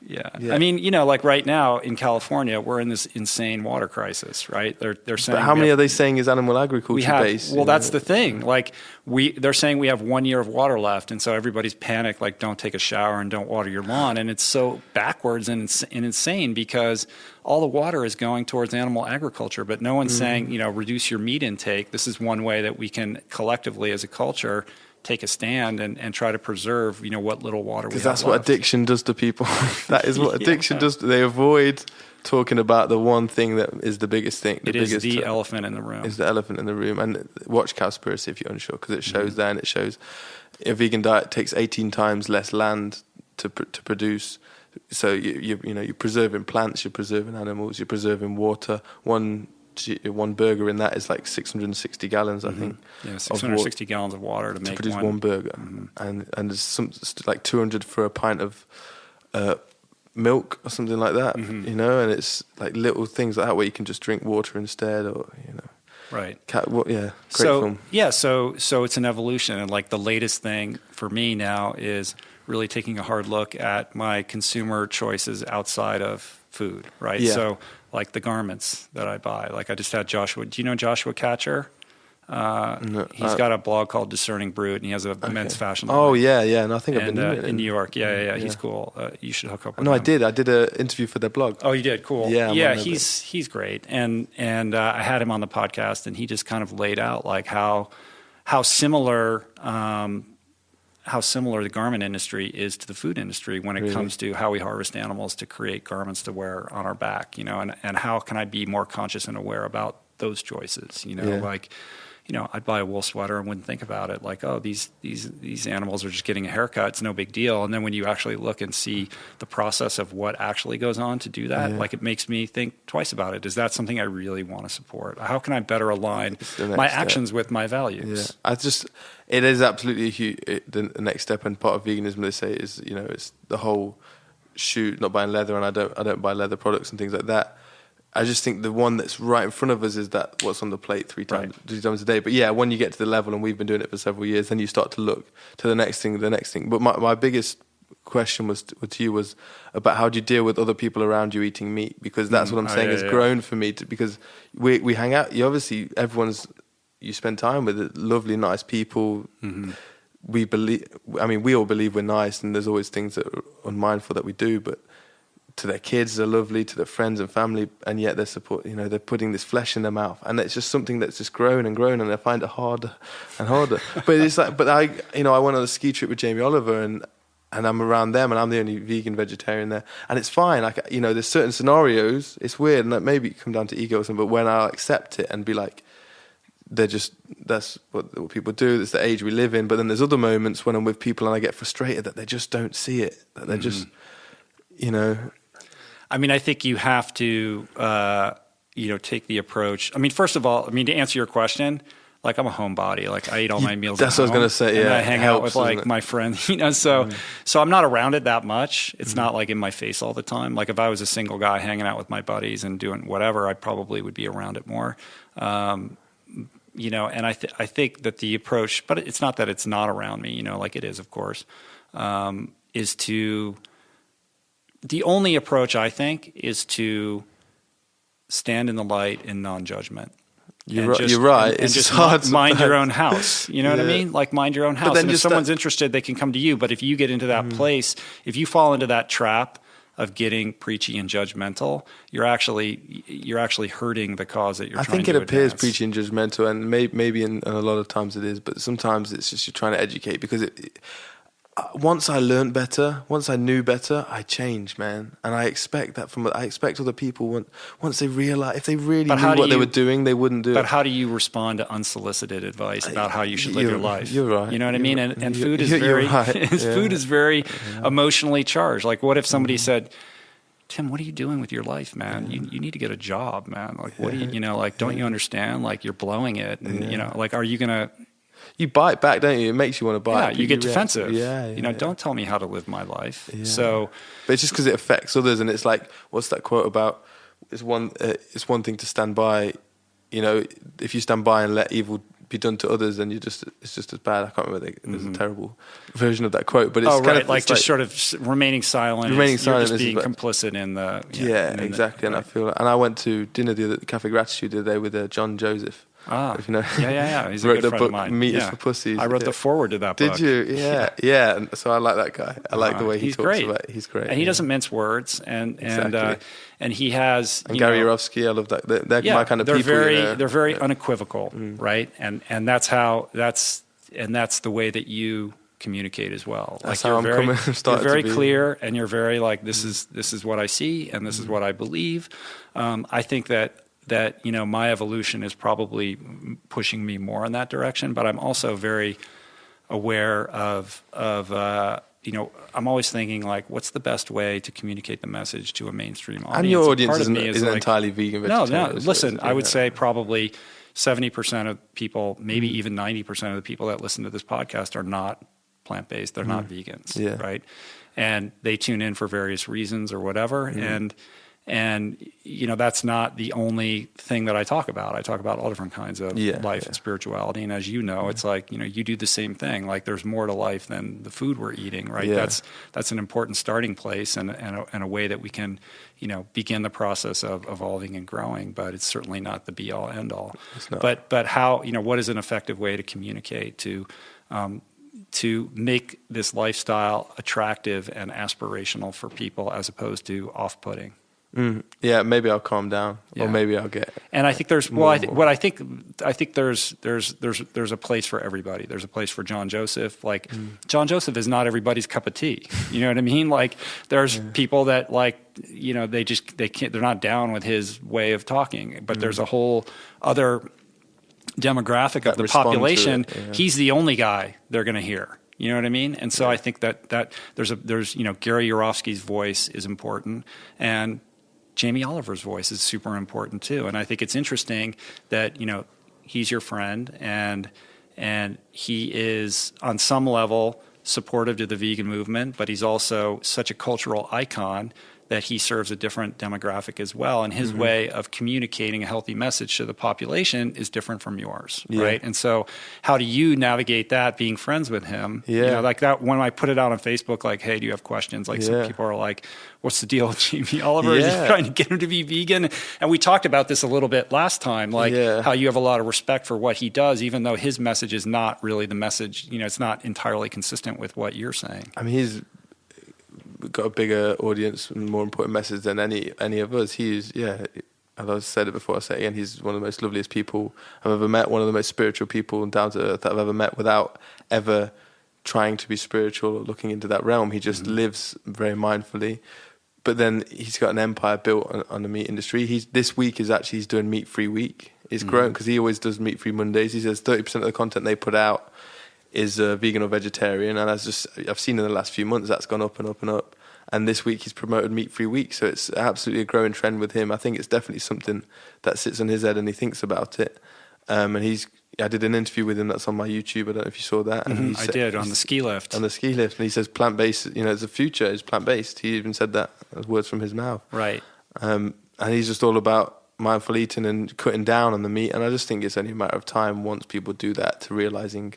Yeah. I mean, you know, like right now in California, we're in this insane water crisis, right? They're saying. But how many are they saying is animal agriculture based? Well, that's the thing. Like they're saying we have 1 year of water left, and so everybody's panicked. Like, don't take a shower and don't water your lawn, and it's so backwards and insane because all the water is going towards animal agriculture, but no one's saying, you know, reduce your meat intake. This is one way that we can collectively as a culture take a stand and try to preserve, you know, what little water we have. Because that's what addiction does to people. That is what addiction does. They avoid talking about the one thing that is the biggest thing. It is the elephant in the room. It's the elephant in the room. And watch Cowspiracy if you're unsure, because it shows there, and it shows a vegan diet takes 18 times less land to produce. So you're preserving plants, you're preserving animals, you're preserving water. One one burger in that is like 660 gallons, I think. Yeah, 660 gallons of water to make produce one burger, and there's some like 200 for a pint of milk or something like that, you know. And it's like little things like that where you can just drink water instead, or you know. Right. Great film. Yeah, so it's an evolution, and like the latest thing for me now is really taking a hard look at my consumer choices outside of food, right? Yeah. So like the garments that I buy. Like I just had Joshua. Do you know Joshua Catcher? No, He's got a blog called Discerning Brute, and he has a men's fashion line. Oh yeah. And I think I've been in New York. Yeah. He's cool. You should hook up with him. No, I did an interview for their blog. Oh, you did? Cool. Yeah. He's great. And I had him on the podcast, and he just kind of laid out like how similar the garment industry is to the food industry when it comes to how we harvest animals to create garments to wear on our back, you know, and how can I be more conscious and aware about those choices, you know, like, you know, I'd buy a wool sweater and wouldn't think about it like, oh, these animals are just getting a haircut. It's no big deal. And then when you actually look and see the process of what actually goes on to do that, like it makes me think twice about it. Is that something I really want to support? How can I better align my actions with my values? Yeah. It is absolutely the next step, and part of veganism, they say, is, you know, it's the whole not buying leather, and I don't buy leather products and things like that. I just think the one that's right in front of us is that what's on the plate three times a day. But yeah, when you get to the level, and we've been doing it for several years, then you start to look to the next thing. But my biggest question to you was about how do you deal with other people around you eating meat? Because that's what I'm saying has grown for me. Because we hang out. You spend time with lovely, nice people. We all believe we're nice, and there's always things that are unmindful that we do, but to their kids they're lovely, to their friends and family, and yet they're putting this flesh in their mouth, and it's just something that's just grown and grown, and I find it harder and harder. But it's like, I went on a ski trip with Jamie Oliver, and I'm around them, and I'm the only vegan vegetarian there, and it's fine. Like, you know, there's certain scenarios, it's weird, and maybe it come down to ego or something, but when I accept it and be like, that's what people do, that's the age we live in. But then there's other moments when I'm with people and I get frustrated that they just don't see it, that they're just, you know. I mean, I think you have to, take the approach. I mean, first of all, to answer your question, like I'm a homebody. Like I eat all my meals. That's at what home, I was going to say. Yeah, and I hang out with like my friends. You know, so I'm not around it that much. It's not like in my face all the time. Like if I was a single guy hanging out with my buddies and doing whatever, I probably would be around it more. You know, and I think that the approach, but it's not that it's not around me. You know, like it is, of course, is to. The only approach, I think, is to stand in the light in non-judgment. You're right. And just hard mind your own house. You know what I mean? Like mind your own house. And if someone's interested, they can come to you. But if you get into that place, if you fall into that trap of getting preachy and judgmental, you're actually hurting the cause that you're trying to advance. I think it appears preachy and judgmental, and maybe in a lot of times it is, but sometimes it's just you're trying to educate, because once I learned better, once I knew better, I changed, man. And I expect that I expect other people, once they realize, if they really knew what they were doing, they wouldn't do it. But how do you respond to unsolicited advice about how you should live your life? You're right. You know what I mean? And food is very, food is very emotionally charged. Like what if somebody said, Tim, what are you doing with your life, man? You need to get a job, man. Like, what do you like, don't you understand? Like you're blowing it. And, like, are you going to, you bite back, don't you? It makes you want to bite. Yeah, you get defensive. Don't tell me how to live my life. Yeah. So, but it's just because it affects others, and it's like, what's that quote about? It's one thing to stand by. You know, if you stand by and let evil be done to others, then it's just as bad. I can't remember. There's a terrible version of that quote, but it's kind of like just sort of remaining silent. You're just being complicit in the exactly. And I feel, and I went to dinner the Cafe Gratitude the other day with John Joseph. If you know. Yeah. He's a wrote good friend book, of mine. Meat is for Pussies. I wrote the foreword to that book. Did you? Yeah. And so I like that guy. I like the way he talks about it. He's great. And he doesn't mince words. And he has... And Gary Yourofsky, I love that. They're my kind of people. They're very unequivocal, right? And that's the way that you communicate as well. That's like how you're very clear, and you're very like, this is what I see, and this is what I believe. I think that my evolution is probably pushing me more in that direction, but I'm also very aware of I'm always thinking like, what's the best way to communicate the message to a mainstream audience? And your audience part of me isn't like, entirely vegan. No. vegetarian, so Listen, it's- I would yeah. say probably 70% of people, maybe even 90% of the people that listen to this podcast are not plant-based. They're not vegans, Yeah. right? And they tune in for various reasons or whatever. And that's not the only thing that I talk about. I talk about all different kinds of life and spirituality. And as you know, it's like, you do the same thing. Like there's more to life than the food we're eating, right? Yeah. That's an important starting place and a way that we can, begin the process of evolving and growing, but it's certainly not the be all end all. It's not. But how, what is an effective way to communicate to make this lifestyle attractive and aspirational for people as opposed to off-putting? Yeah, maybe I'll calm down, Yeah. or maybe I'll get. And I think there's I think there's a place for everybody. There's a place for John Joseph. Like John Joseph is not everybody's cup of tea. You know what I mean? Like there's people that like they can't, they're not down with his way of talking. But there's a whole other demographic of the respond to population. it, yeah. He's the only guy they're going to hear. You know what I mean? And so I think that there's Gary Yourofsky's voice is important, and Jamie Oliver's voice is super important too. And I think it's interesting that, he's your friend and he is on some level supportive to the vegan movement, but he's also such a cultural icon that he serves a different demographic as well. And his way of communicating a healthy message to the population is different from yours, right? And so how do you navigate that being friends with him? Yeah. Like that, when I put it out on Facebook, like, hey, do you have questions? Like some people are like, what's the deal with Jamie Oliver? Is he trying to get him to be vegan? And we talked about this a little bit last time, like how you have a lot of respect for what he does, even though his message is not really the message, it's not entirely consistent with what you're saying. I mean, he's got a bigger audience and more important message than any of us. He's, as I've said it before, I say it again, he's one of the most loveliest people I've ever met, one of the most spiritual people and down to earth that I've ever met without ever trying to be spiritual or looking into that realm. He just lives very mindfully. But then he's got an empire built on the meat industry. This week he's doing Meat Free Week. It's grown because he always does Meat Free Mondays. He says 30% of the content they put out is vegan or vegetarian, and I've seen in the last few months that's gone up and up and up. And this week he's promoted Meat Free Week, so it's absolutely a growing trend with him. I think it's definitely something that sits on his head and he thinks about it. And I did an interview with him that's on my YouTube. I don't know if you saw that. And I did, on the ski lift. On the ski lift, and he says plant-based. It's the future is plant-based. He even said that as words from his mouth. Right. And he's just all about mindful eating and cutting down on the meat. And I just think it's only a matter of time once people do that to realizing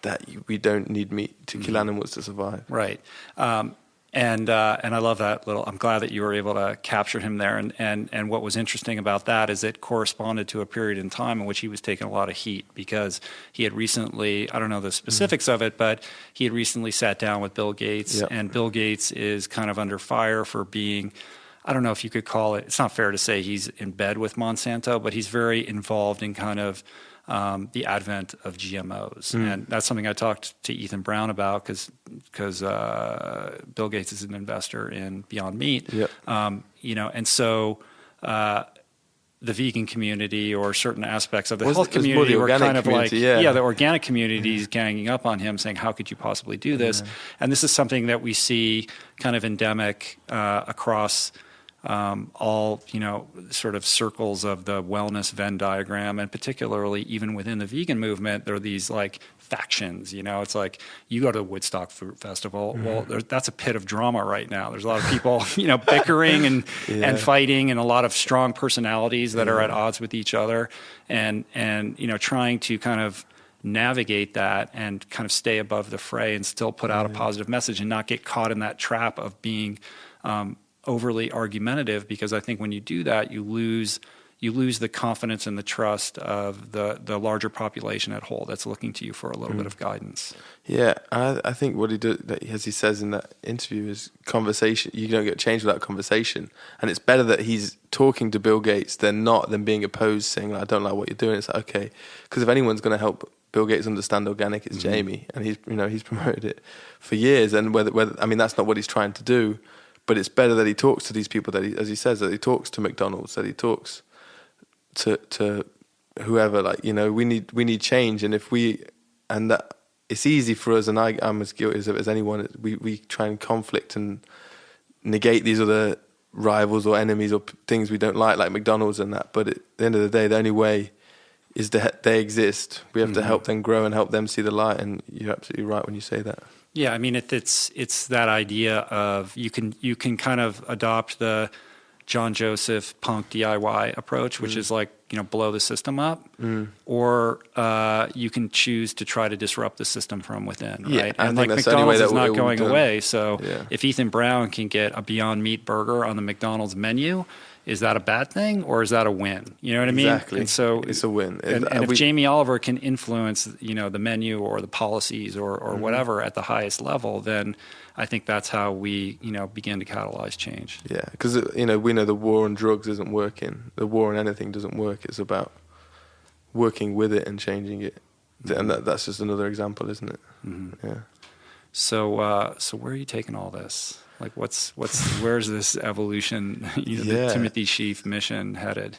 that we don't need meat to kill animals to survive. Right. And I love that I'm glad that you were able to capture him there. And what was interesting about that is it corresponded to a period in time in which he was taking a lot of heat because he had recently, I don't know the specifics of it, but he had recently sat down with Bill Gates, and Bill Gates is kind of under fire for being, I don't know if you could call it, it's not fair to say he's in bed with Monsanto, but he's very involved in kind of the advent of GMOs. And that's something I talked to Ethan Brown about because Bill Gates is an investor in Beyond Meat. And so the vegan community or certain aspects of the health community were kind of like, the organic community is ganging up on him saying, how could you possibly do this? And this is something that we see kind of endemic across all, sort of circles of the wellness Venn diagram, and particularly even within the vegan movement, there are these like factions, it's like you go to the Woodstock Fruit Festival. Well, that's a pit of drama right now. There's a lot of people, bickering and fighting, and a lot of strong personalities that are at odds with each other and, trying to kind of navigate that and kind of stay above the fray and still put out a positive message and not get caught in that trap of being, overly argumentative, because I think when you do that, you lose the confidence and the trust of the larger population at whole that's looking to you for a little bit of guidance. Yeah, I think what he does, as he says in that interview, is conversation. You don't get change without conversation, and it's better that he's talking to Bill Gates than being opposed, saying, I don't like what you're doing. It's like, okay, because if anyone's going to help Bill Gates understand organic, it's Jamie, and he's promoted it for years. And whether that's not what he's trying to do. But it's better that he talks to these people, that he says, that he talks to McDonald's, that he talks to whoever. Like, we need change, and it's easy for us, and I'm as guilty as anyone. We try and conflict and negate these other rivals or enemies or things we don't like McDonald's and that. But at the end of the day, the only way is that they exist. We have to help them grow and help them see the light. And you're absolutely right when you say that. Yeah, I mean, it's that idea of you can kind of adopt the John Joseph punk DIY approach, which is like, blow the system up, or you can choose to try to disrupt the system from within, right? I And think like that's the only way McDonald's that is not it will going do. away. So Yeah. if Ethan Brown can get a Beyond Meat burger on the McDonald's menu, is that a bad thing or is that a win? You know what I mean? Exactly. And so It's a win. And if Jamie Oliver can influence, the menu or the policies or whatever at the highest level, then I think that's how we, begin to catalyze change. Yeah, because we know the war on drugs isn't working. The war on anything doesn't work. It's about working with it and changing it, and that's just another example, isn't it? Mm-hmm. Yeah. So where are you taking all this? Like, where's this evolution, the Timothy Sheath mission headed?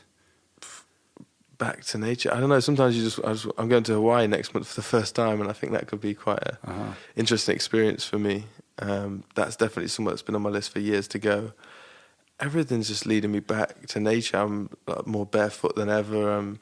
Back to nature. I don't know. Sometimes I'm going to Hawaii next month for the first time, and I think that could be quite a interesting experience for me. That's definitely something that's been on my list for years to go. Everything's just leading me back to nature. I'm more barefoot than ever. I'm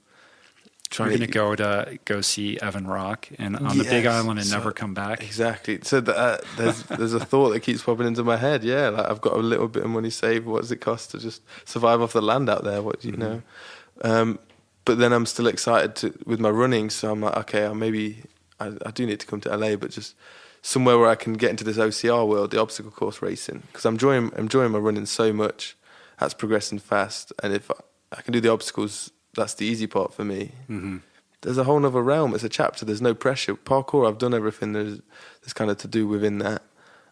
trying You're going to go see Evan Rock and on the Big Island and never come back. Exactly. So there's a thought that keeps popping into my head. Yeah, like I've got a little bit of money saved. What does it cost to just survive off the land out there? What do you know? But then I'm still excited with my running. So I'm like, okay, maybe I do need to come to LA, but just somewhere where I can get into this OCR world, the obstacle course racing, because I'm enjoying my running so much. That's progressing fast, and if I can do the obstacles, that's the easy part for me. Mm-hmm. There's a whole other realm. It's a chapter. There's no pressure. Parkour, I've done everything there's kind of to do within that.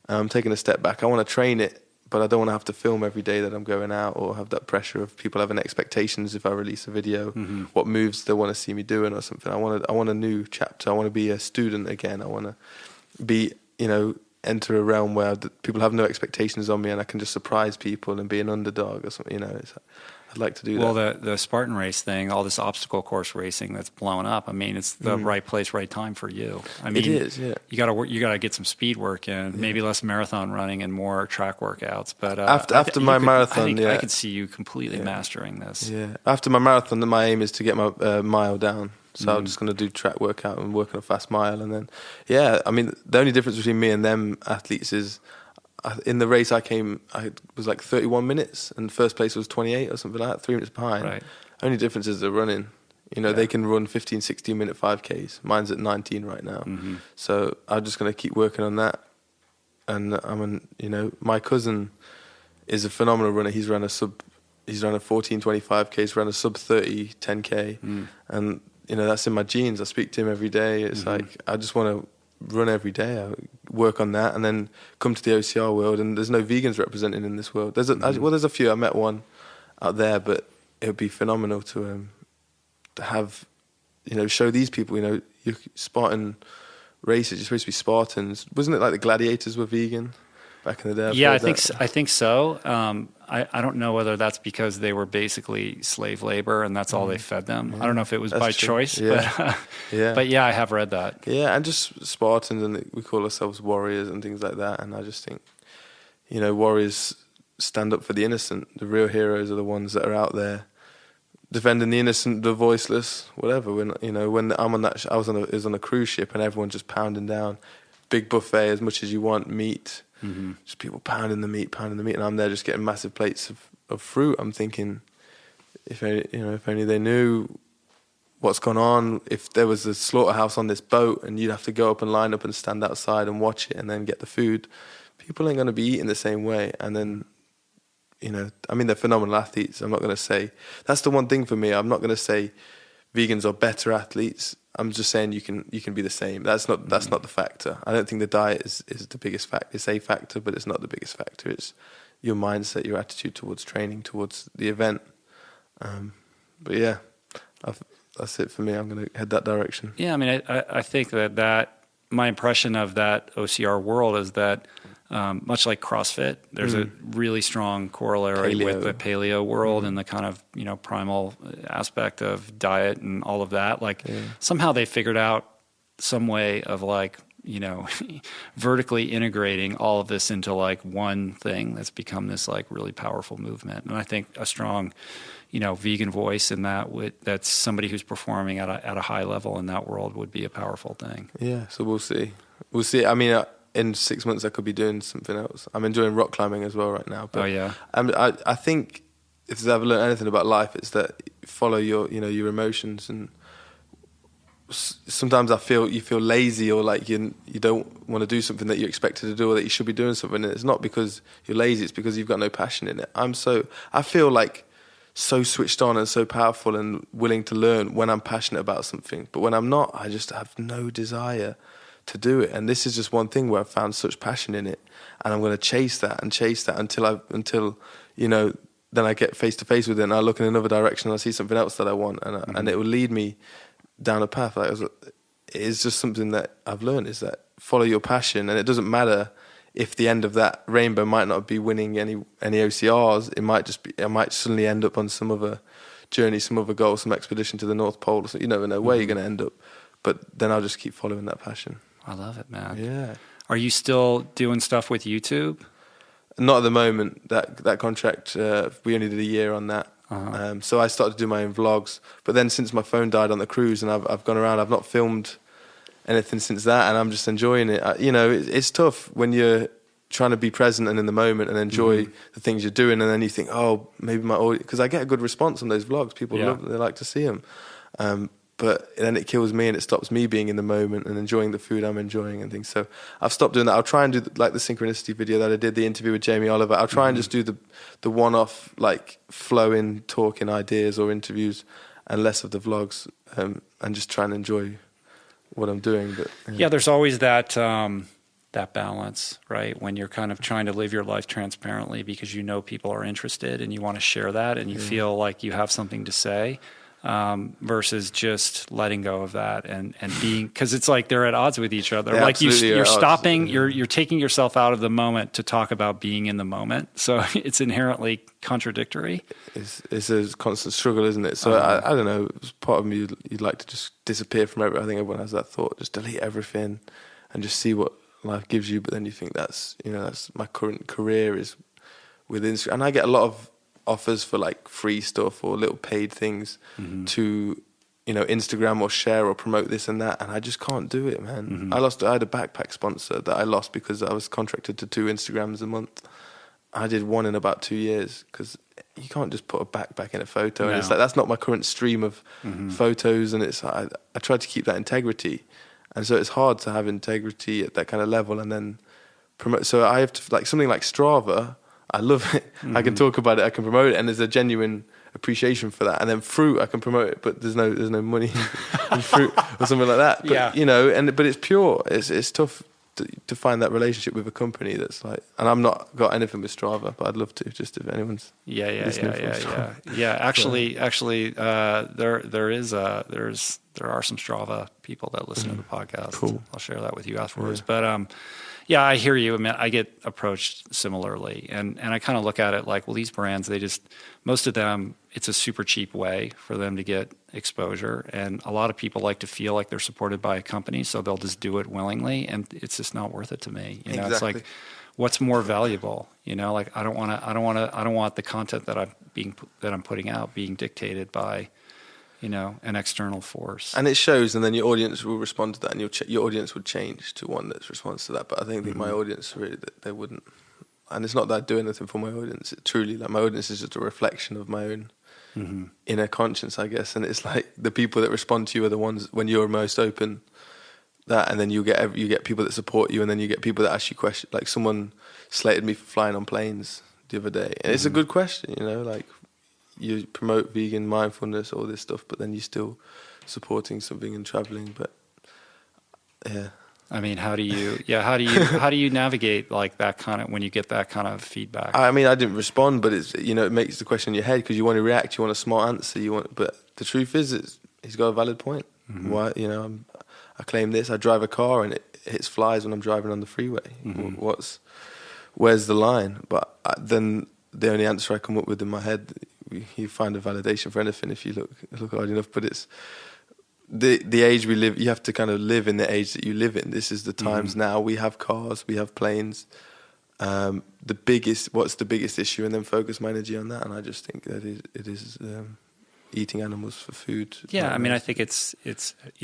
I'm taking a step back. I want to train it, but I don't want to have to film every day that I'm going out or have that pressure of people having expectations if I release a video, what moves they want to see me doing or something. I want a new chapter. I want to be a student again. I want to be, enter a realm where people have no expectations on me and I can just surprise people and be an underdog or something, I'd like to do that. Well, the Spartan race thing, all this obstacle course racing that's blowing up. I mean, it's the right place, right time for you. I mean, it is, yeah. You got to get some speed work in, maybe less marathon running and more track workouts. But after my marathon, I could see you completely mastering this. Yeah, after my marathon, then my aim is to get my mile down. So I'm just going to do track workout and work on a fast mile, and then I mean, the only difference between me and them athletes is in the race I was like 31 minutes and first place was 28 or something like that, 3 minutes behind. Right. Only difference is the running. They can run 15, 16 minute 5Ks. Mine's at 19 right now. Mm-hmm. So I'm just going to keep working on that. And my cousin is a phenomenal runner. He's run a 14, 25Ks, he's run a sub 30, 10K. And, that's in my genes. I speak to him every day. It's like, I just want to run every day. I work on that and then come to the OCR world, and there's no vegans represented in this world. There's a few. I met one out there, but it would be phenomenal to have, show these people, your Spartan races, you're supposed to be Spartans. Wasn't it like the gladiators were vegan back in the day? Yeah, I think so. I don't know whether that's because they were basically slave labor and that's all they fed them. I don't know if it was by choice, but but I have read that. Yeah, and just Spartans, and we call ourselves warriors and things like that. And I just think, warriors stand up for the innocent. The real heroes are the ones that are out there defending the innocent, the voiceless, whatever. When I'm on that, I was on a cruise ship and everyone's just pounding down, big buffet as much as you want, meat. Just people pounding the meat, and I'm there just getting massive plates of fruit. I'm thinking, if only they knew what's gone on. If there was a slaughterhouse on this boat, and you'd have to go up and line up and stand outside and watch it, and then get the food, people ain't going to be eating the same way. And then, they're phenomenal athletes. I'm not going to say that's the one thing for me. I'm not going to say vegans are better athletes. I'm just saying you can be the same. That's not the factor. I don't think the diet is the biggest factor. It's a factor, but it's not the biggest factor. It's your mindset, your attitude towards training, towards the event. But yeah, that's it for me. I'm going to head that direction. Yeah, I mean, I think that my impression of that OCR world is that much like CrossFit, there's a really strong corollary with the paleo world and the kind of primal aspect of diet and all of that. Somehow they figured out some way of like, you know, vertically integrating all of this into like one thing that's become this like really powerful movement. And I think a strong, you know, vegan voice in that that's somebody who's performing at a high level in that world would be a powerful thing. Yeah, so we'll see. We'll see. I mean, in 6 months I could be doing something else. I'm enjoying rock climbing as well right now. But Oh yeah. I think if I've ever learned anything about life, it's that follow your emotions. And sometimes you feel lazy, or like you don't want to do something that you're expected to do, or that you should be doing something. And it's not because you're lazy; it's because you've got no passion in it. I feel like so switched on and so powerful and willing to learn when I'm passionate about something. But when I'm not, I just have no desire to do it. And this is just one thing where I've found such passion in it, and I'm going to chase that until then I get face to face with it, and I look in another direction and I see something else that I want, and it will lead me down a path. It's just something that I've learned, is that follow your passion, and it doesn't matter if the end of that rainbow might not be winning any OCRs. I might suddenly end up on some other journey, some other goal, some expedition to the North Pole. So you never know where you're going to end up, but then I'll just keep following that passion. I love it, man. Yeah. Are you still doing stuff with YouTube? Not at the moment. That contract, we only did a year on that. Uh-huh. So I started to do my own vlogs. But then since my phone died on the cruise and I've gone around, I've not filmed anything since that, and I'm just enjoying it. It's tough when you're trying to be present and in the moment and enjoy the things you're doing, and then you think, oh, maybe my audience, because I get a good response on those vlogs. People love them, they like to see them. But then it kills me and it stops me being in the moment and enjoying the food I'm enjoying and things. So I've stopped doing that. I'll try and do like the synchronicity video that I did, the interview with Jamie Oliver. I'll try and just do the one-off, like flowing, talking ideas or interviews, and less of the vlogs, and just try and enjoy what I'm doing. But yeah, there's always that balance, right? When you're kind of trying to live your life transparently because you know people are interested and you want to share that and you feel like you have something to say. Versus just letting go of that and being, because it's like they're at odds with each other. They like you're stopping, odds. you're taking yourself out of the moment to talk about being in the moment. So it's inherently contradictory. It's a constant struggle, isn't it? So I don't know. Part of me, you'd like to just disappear from everything. I think everyone has that thought, just delete everything and just see what life gives you. But then you think that's my current career is with Instagram, and I get a lot of offers for like free stuff or little paid things to Instagram or share or promote this and that, and I just can't do it, man. I had a backpack sponsor that I lost because I was contracted to 2 Instagrams a month. I did 1 in about 2 years because you can't just put a backpack in a photo. And it's like, that's not my current stream of photos, and it's I tried to keep that integrity, and so it's hard to have integrity at that kind of level and then promote. So I have to, like something like Strava, I love it. I can talk about it, I can promote it, and there's a genuine appreciation for that. And then fruit, I can promote it, but there's no money in fruit or something like that. But but it's pure. It's tough to find that relationship with a company that's like, and I'm not got anything with Strava, but I'd love to, just if anyone's yeah. Actually, there are some Strava people that listen to the podcast. Cool. I'll share that with you afterwards. But yeah, I hear you. I mean, I get approached similarly, and I kind of look at it like, well, these brands, most of them, it's a super cheap way for them to get exposure, and a lot of people like to feel like they're supported by a company, so they'll just do it willingly, and it's just not worth it to me. Exactly. It's like, what's more valuable? Like I don't want the content that I'm putting out being dictated by an external force. And it shows, and then your audience will respond to that, and your audience would change to one that responds to that. But I think my audience, really, they wouldn't. And it's not that I do anything for my audience. It truly, like, my audience is just a reflection of my own inner conscience, I guess. And it's like the people that respond to you are the ones when you're most open. And then you get people that support you, and then you get people that ask you questions. Like someone slated me for flying on planes the other day, and it's a good question, like. You promote vegan mindfulness, all this stuff, but then you're still supporting something and traveling. But yeah, I mean, how do you navigate like that kind of, when you get that kind of feedback? I mean, I didn't respond, but it's it makes the question in your head because you want to react, you want a smart answer, but the truth is, he's got a valid point. Why I claim this, I drive a car and it hits flies when I'm driving on the freeway. Where's the line? But then the only answer I come up with in my head. You find a validation for anything if you look hard enough, but the age we live, you have to kind of live in the age that you live in. This is the times now. We have cars, we have planes. What's the biggest issue, and then focus my energy on that. And I just think that it is eating animals for food. Yeah, I mean, I think it's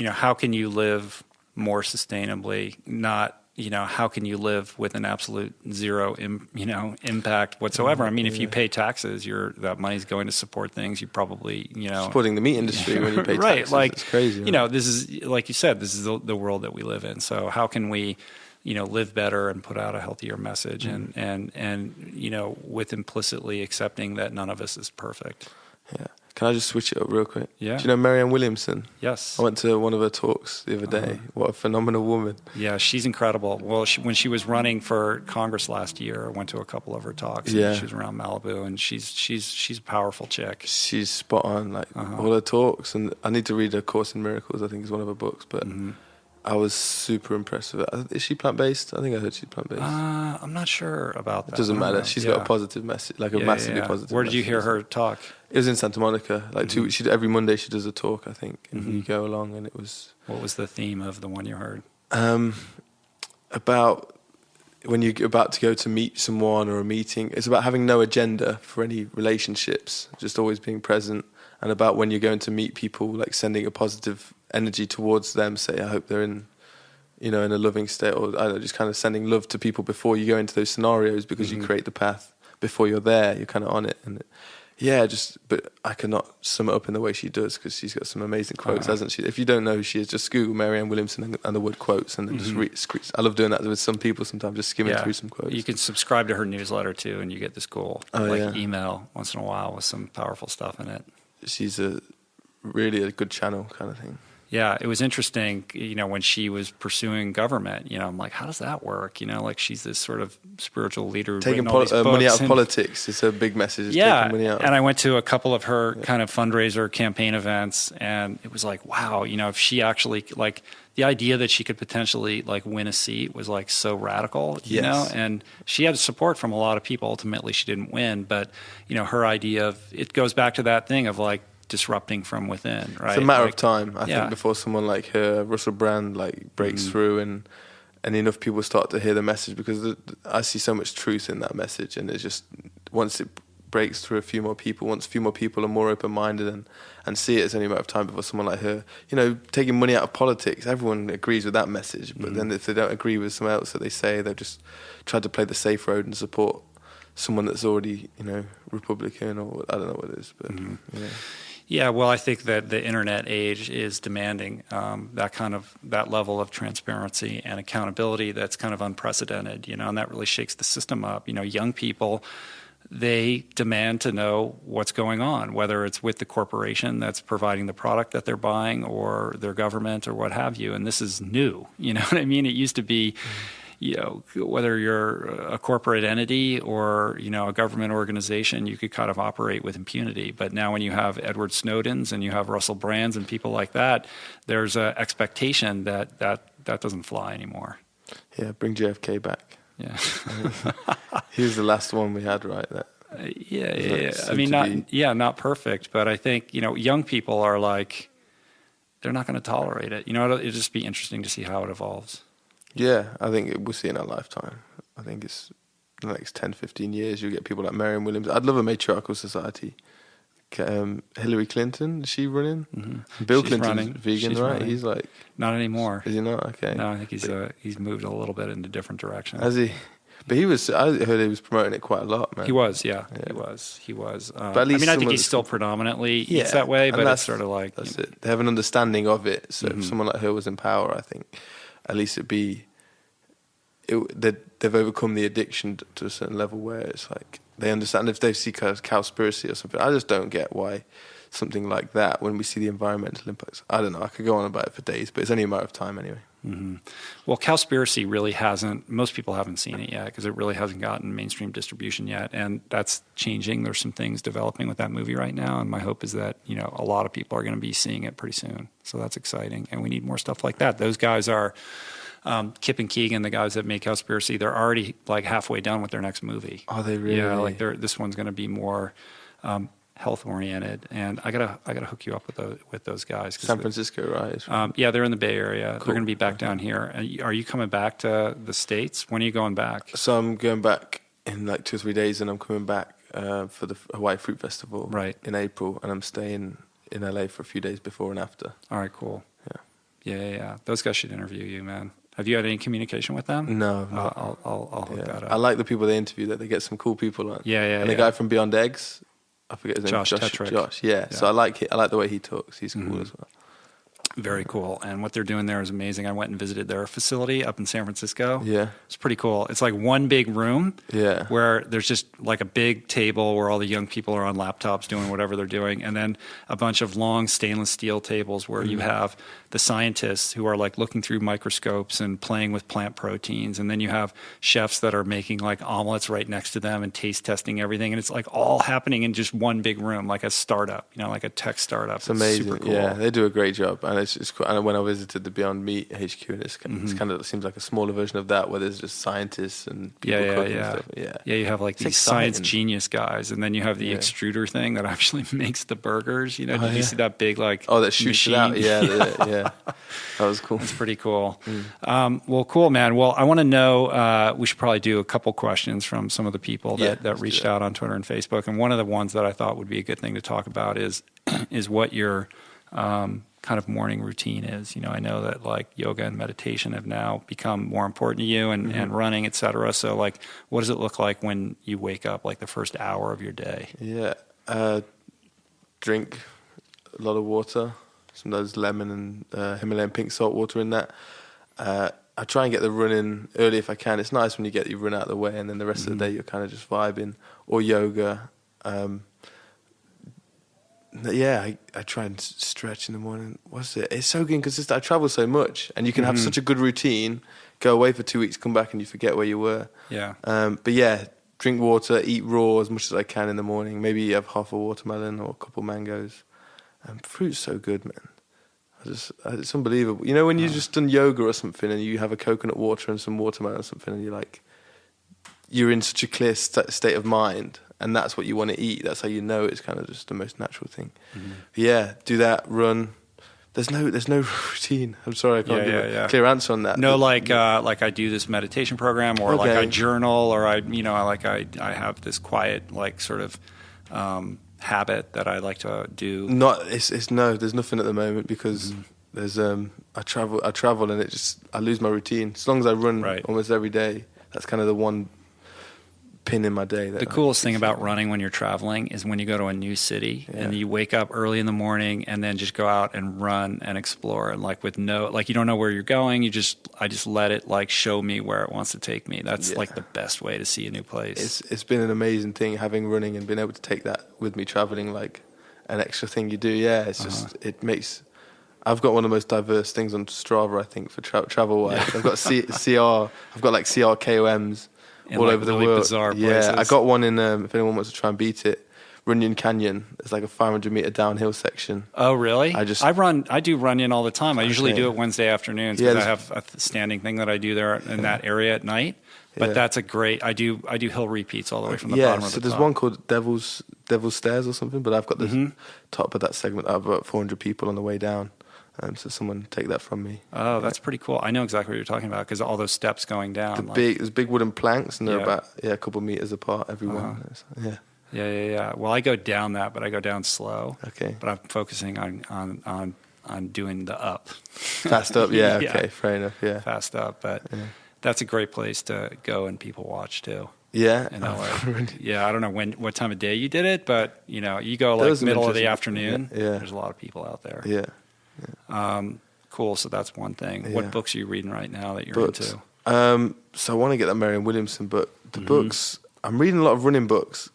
how can you live more sustainably? Not how can you live with an absolute zero impact whatsoever? I mean, if you pay taxes, that money's going to support things. You probably supporting the meat industry when you pay right, taxes. like it's crazy. This is, like you said, this is the world that we live in. So how can we live better and put out a healthier message, and with implicitly accepting that none of us is perfect. Yeah. Can I just switch it up real quick? Yeah. Do you know Marianne Williamson? Yes. I went to one of her talks the other day. What a phenomenal woman. Yeah, she's incredible. Well, when she was running for Congress last year, I went to a couple of her talks. Yeah. She was around Malibu, and she's a powerful chick. She's spot on, all her talks. And I need to read her Course in Miracles, I think is one of her books. But I was super impressed with it. Is she plant-based? I think I heard she's plant-based. I'm not sure about that. It doesn't matter. She's got a positive message, like a massively positive Where did you hear her talk? It was in Santa Monica. Every Monday she does a talk, I think. And you go along, and it was... What was the theme of the one you heard? About when you're about to go to meet someone or a meeting. It's about having no agenda for any relationships, just always being present. And about when you're going to meet people, like sending a positive energy towards them, say, I hope they're in a loving state, or I don't know, just kind of sending love to people before you go into those scenarios, because you create the path before you're there, you're kind of on it. And but I cannot sum it up in the way she does, because she's got some amazing quotes, hasn't she? If you don't know who she is, just Google Marianne Williamson and the word quotes, and then just I love doing that with some people sometimes, just skimming through some quotes. You can subscribe to her newsletter too, and you get this cool email once in a while with some powerful stuff in it. She's really a good channel kind of thing. Yeah, it was interesting, when she was pursuing government, I'm like, how does that work? Like she's this sort of spiritual leader. Taking money out of politics is a big message. Yeah, taking money out. And I went to a couple of her kind of fundraiser campaign events, and it was like, wow, if she actually, like, the idea that she could potentially, like, win a seat was, like, so radical, you know? And she had support from a lot of people. Ultimately, she didn't win, but, her idea of, it goes back to that thing of, like, disrupting from within, right? It's a matter of time, I think, before someone like her, Russell Brand, like, breaks through and enough people start to hear the message, because I see so much truth in that message, and it's just, once it breaks through a few more people, once a few more people are more open-minded and see it, it's only a matter of time before someone like her, taking money out of politics, everyone agrees with that message, but then if they don't agree with someone else that they say, they've just tried to play the safe road and support someone that's already, Republican, or I don't know what it is, but Yeah, well, I think that the internet age is demanding that level of transparency and accountability that's kind of unprecedented, and that really shakes the system up. Young people, they demand to know what's going on, whether it's with the corporation that's providing the product that they're buying, or their government, or what have you. And this is new. You know what I mean? It used to be, whether you're a corporate entity or, a government organization, you could kind of operate with impunity. But now when you have Edward Snowdens and you have Russell Brands and people like that, there's an expectation that doesn't fly anymore. Yeah, bring JFK back. Yeah. He was the last one we had, right? Yeah. I mean, not perfect, but I think, young people are like, they're not going to tolerate it. It'll just be interesting to see how it evolves. Yeah, I think we'll see in our lifetime. I think it's the next 10, 15 years, you'll get people like Marianne Williams. I'd love a matriarchal society. Hillary Clinton, is she running? Mm-hmm. Bill Clinton's vegan, right? Running. He's like... Not anymore. Is he not? Okay. No, I think he's moved a little bit in a different direction. Has he? But I heard he was promoting it quite a lot, man. He was, yeah. He was. But at least I think he's still predominantly eats that way, but it's sort of like... That's it. They have an understanding of it. So if someone like her was in power, I think at least they've overcome the addiction to a certain level where it's like they understand if they see cowspiracy or something. I just don't get why something like that, when we see the environmental impacts. I don't know. I could go on about it for days, but it's only a matter of time anyway. Mm-hmm. Well, Cowspiracy really hasn't, most people haven't seen it yet because it really hasn't gotten mainstream distribution yet. And that's changing. There's some things developing with that movie right now. And my hope is that, a lot of people are going to be seeing it pretty soon. So that's exciting. And we need more stuff like that. Those guys are, Kip and Keegan, the guys that make Cowspiracy, they're already like halfway done with their next movie. Are they really? Yeah, like this one's going to be more health oriented, and I gotta hook you up with those guys. San Francisco, right? Yeah, they're in the Bay Area. Cool. They're going to be back down here. Are you coming back to the States? When are you going back? So I'm going back in like 2 or 3 days, and I'm coming back for the Hawaii Fruit Festival in April, and I'm staying in LA for a few days before and after. All right, cool. Yeah. Yeah. Those guys should interview you, man. Have you had any communication with them? No. I'll hook that up. I like the people they interview. That they get some cool people on. Yeah. And the guy from Beyond Eggs, I forget his name. Josh Tetrick. Josh. Yeah. So I like the way he talks. He's cool as well. Very cool. And what they're doing there is amazing. I went and visited their facility up in San Francisco. Yeah. It's pretty cool. It's like one big room where there's just like a big table where all the young people are on laptops doing whatever they're doing. And then a bunch of long stainless steel tables where you have the scientists who are like looking through microscopes and playing with plant proteins. And then you have chefs that are making like omelets right next to them and taste testing everything. And it's like all happening in just one big room, like a startup, like a tech startup. It's amazing. Super cool. Yeah, they do a great job. And it's cool. And when I visited the Beyond Meat HQ, and it's kind of, it seems like a smaller version of that, where there's just scientists and people cooking and stuff. Yeah, you have like these science genius guys, and then you have the extruder thing that actually makes the burgers. Did you see that big like that shoots it out? Yeah. That was cool. That's pretty cool. Well, cool, man. Well, I want to know. We should probably do a couple questions from some of the people that reached out on Twitter and Facebook. And one of the ones that I thought would be a good thing to talk about is what your kind of morning routine is. I know that like yoga and meditation have now become more important to you, and running, et cetera. So like, what does it look like when you wake up, like the first hour of your day? Yeah. Drink a lot of water, sometimes lemon and Himalayan pink salt water in that. I try and get the run in early if I can. It's nice when you get your run out of the way, and then the rest of the day you're kind of just vibing, or yoga. I try and stretch in the morning. It's so good because I travel so much, and you can have such a good routine, go away for 2 weeks, come back, and you forget where you were. Yeah. But yeah, drink water, eat raw as much as I can in the morning. Maybe have half a watermelon or a couple mangoes. Fruit's so good, man. It's unbelievable. When you've just done yoga or something, and you have a coconut water and some watermelon or something, and you're in such a clear state of mind, and that's what you want to eat. That's how you know it's kind of just the most natural thing. Yeah, do that, run. There's no routine. I'm sorry, I can't give a clear answer on that. No, like I do this meditation program, or like I journal, or I have this quiet like sort of habit that I like to do. There's nothing at the moment because there's I travel and I lose my routine. As long as I run almost every day, that's kind of the one pin in my day. The coolest thing about running when you're traveling is when you go to a new city and you wake up early in the morning and then just go out and run and explore, and you don't know where you're going. I just let it like show me where it wants to take me. That's like the best way to see a new place. It's been an amazing thing having running and being able to take that with me traveling, like an extra thing you do. Yeah, it's just it makes. I've got one of the most diverse things on Strava, I think, for travel wise. I've got CR. I've got like CR KOMs. All over the world. Bizarre places. I got one in, if anyone wants to try and beat it, Runyon Canyon. It's like a 500-meter downhill section. Oh, really? I do Runyon all the time. I usually do it Wednesday afternoons because I have a standing thing that I do there in that area at night. But that's a great, I do hill repeats all the way from the bottom of the top. So there's one called Devil's Stairs or something, but I've got the top of that segment. I've got 400 people on the way down. So someone take that from me. Oh, that's pretty cool. I know exactly what you're talking about because all those steps going down. There's big wooden planks, and they're about a couple meters apart, every one. Yeah. Well, I go down that, but I go down slow. Okay. But I'm focusing on doing the up. Fast up, yeah. Okay, fair enough. Yeah. Fast up, but that's a great place to go and people watch too. Yeah. In LA. I don't know what time of day you did it, but you go like middle of the afternoon. Yeah. There's a lot of people out there. Yeah. Cool. So that's one thing. Yeah. What books are you reading right now that you're into? So I want to get that Marianne Williamson book. The books, I'm reading a lot of running books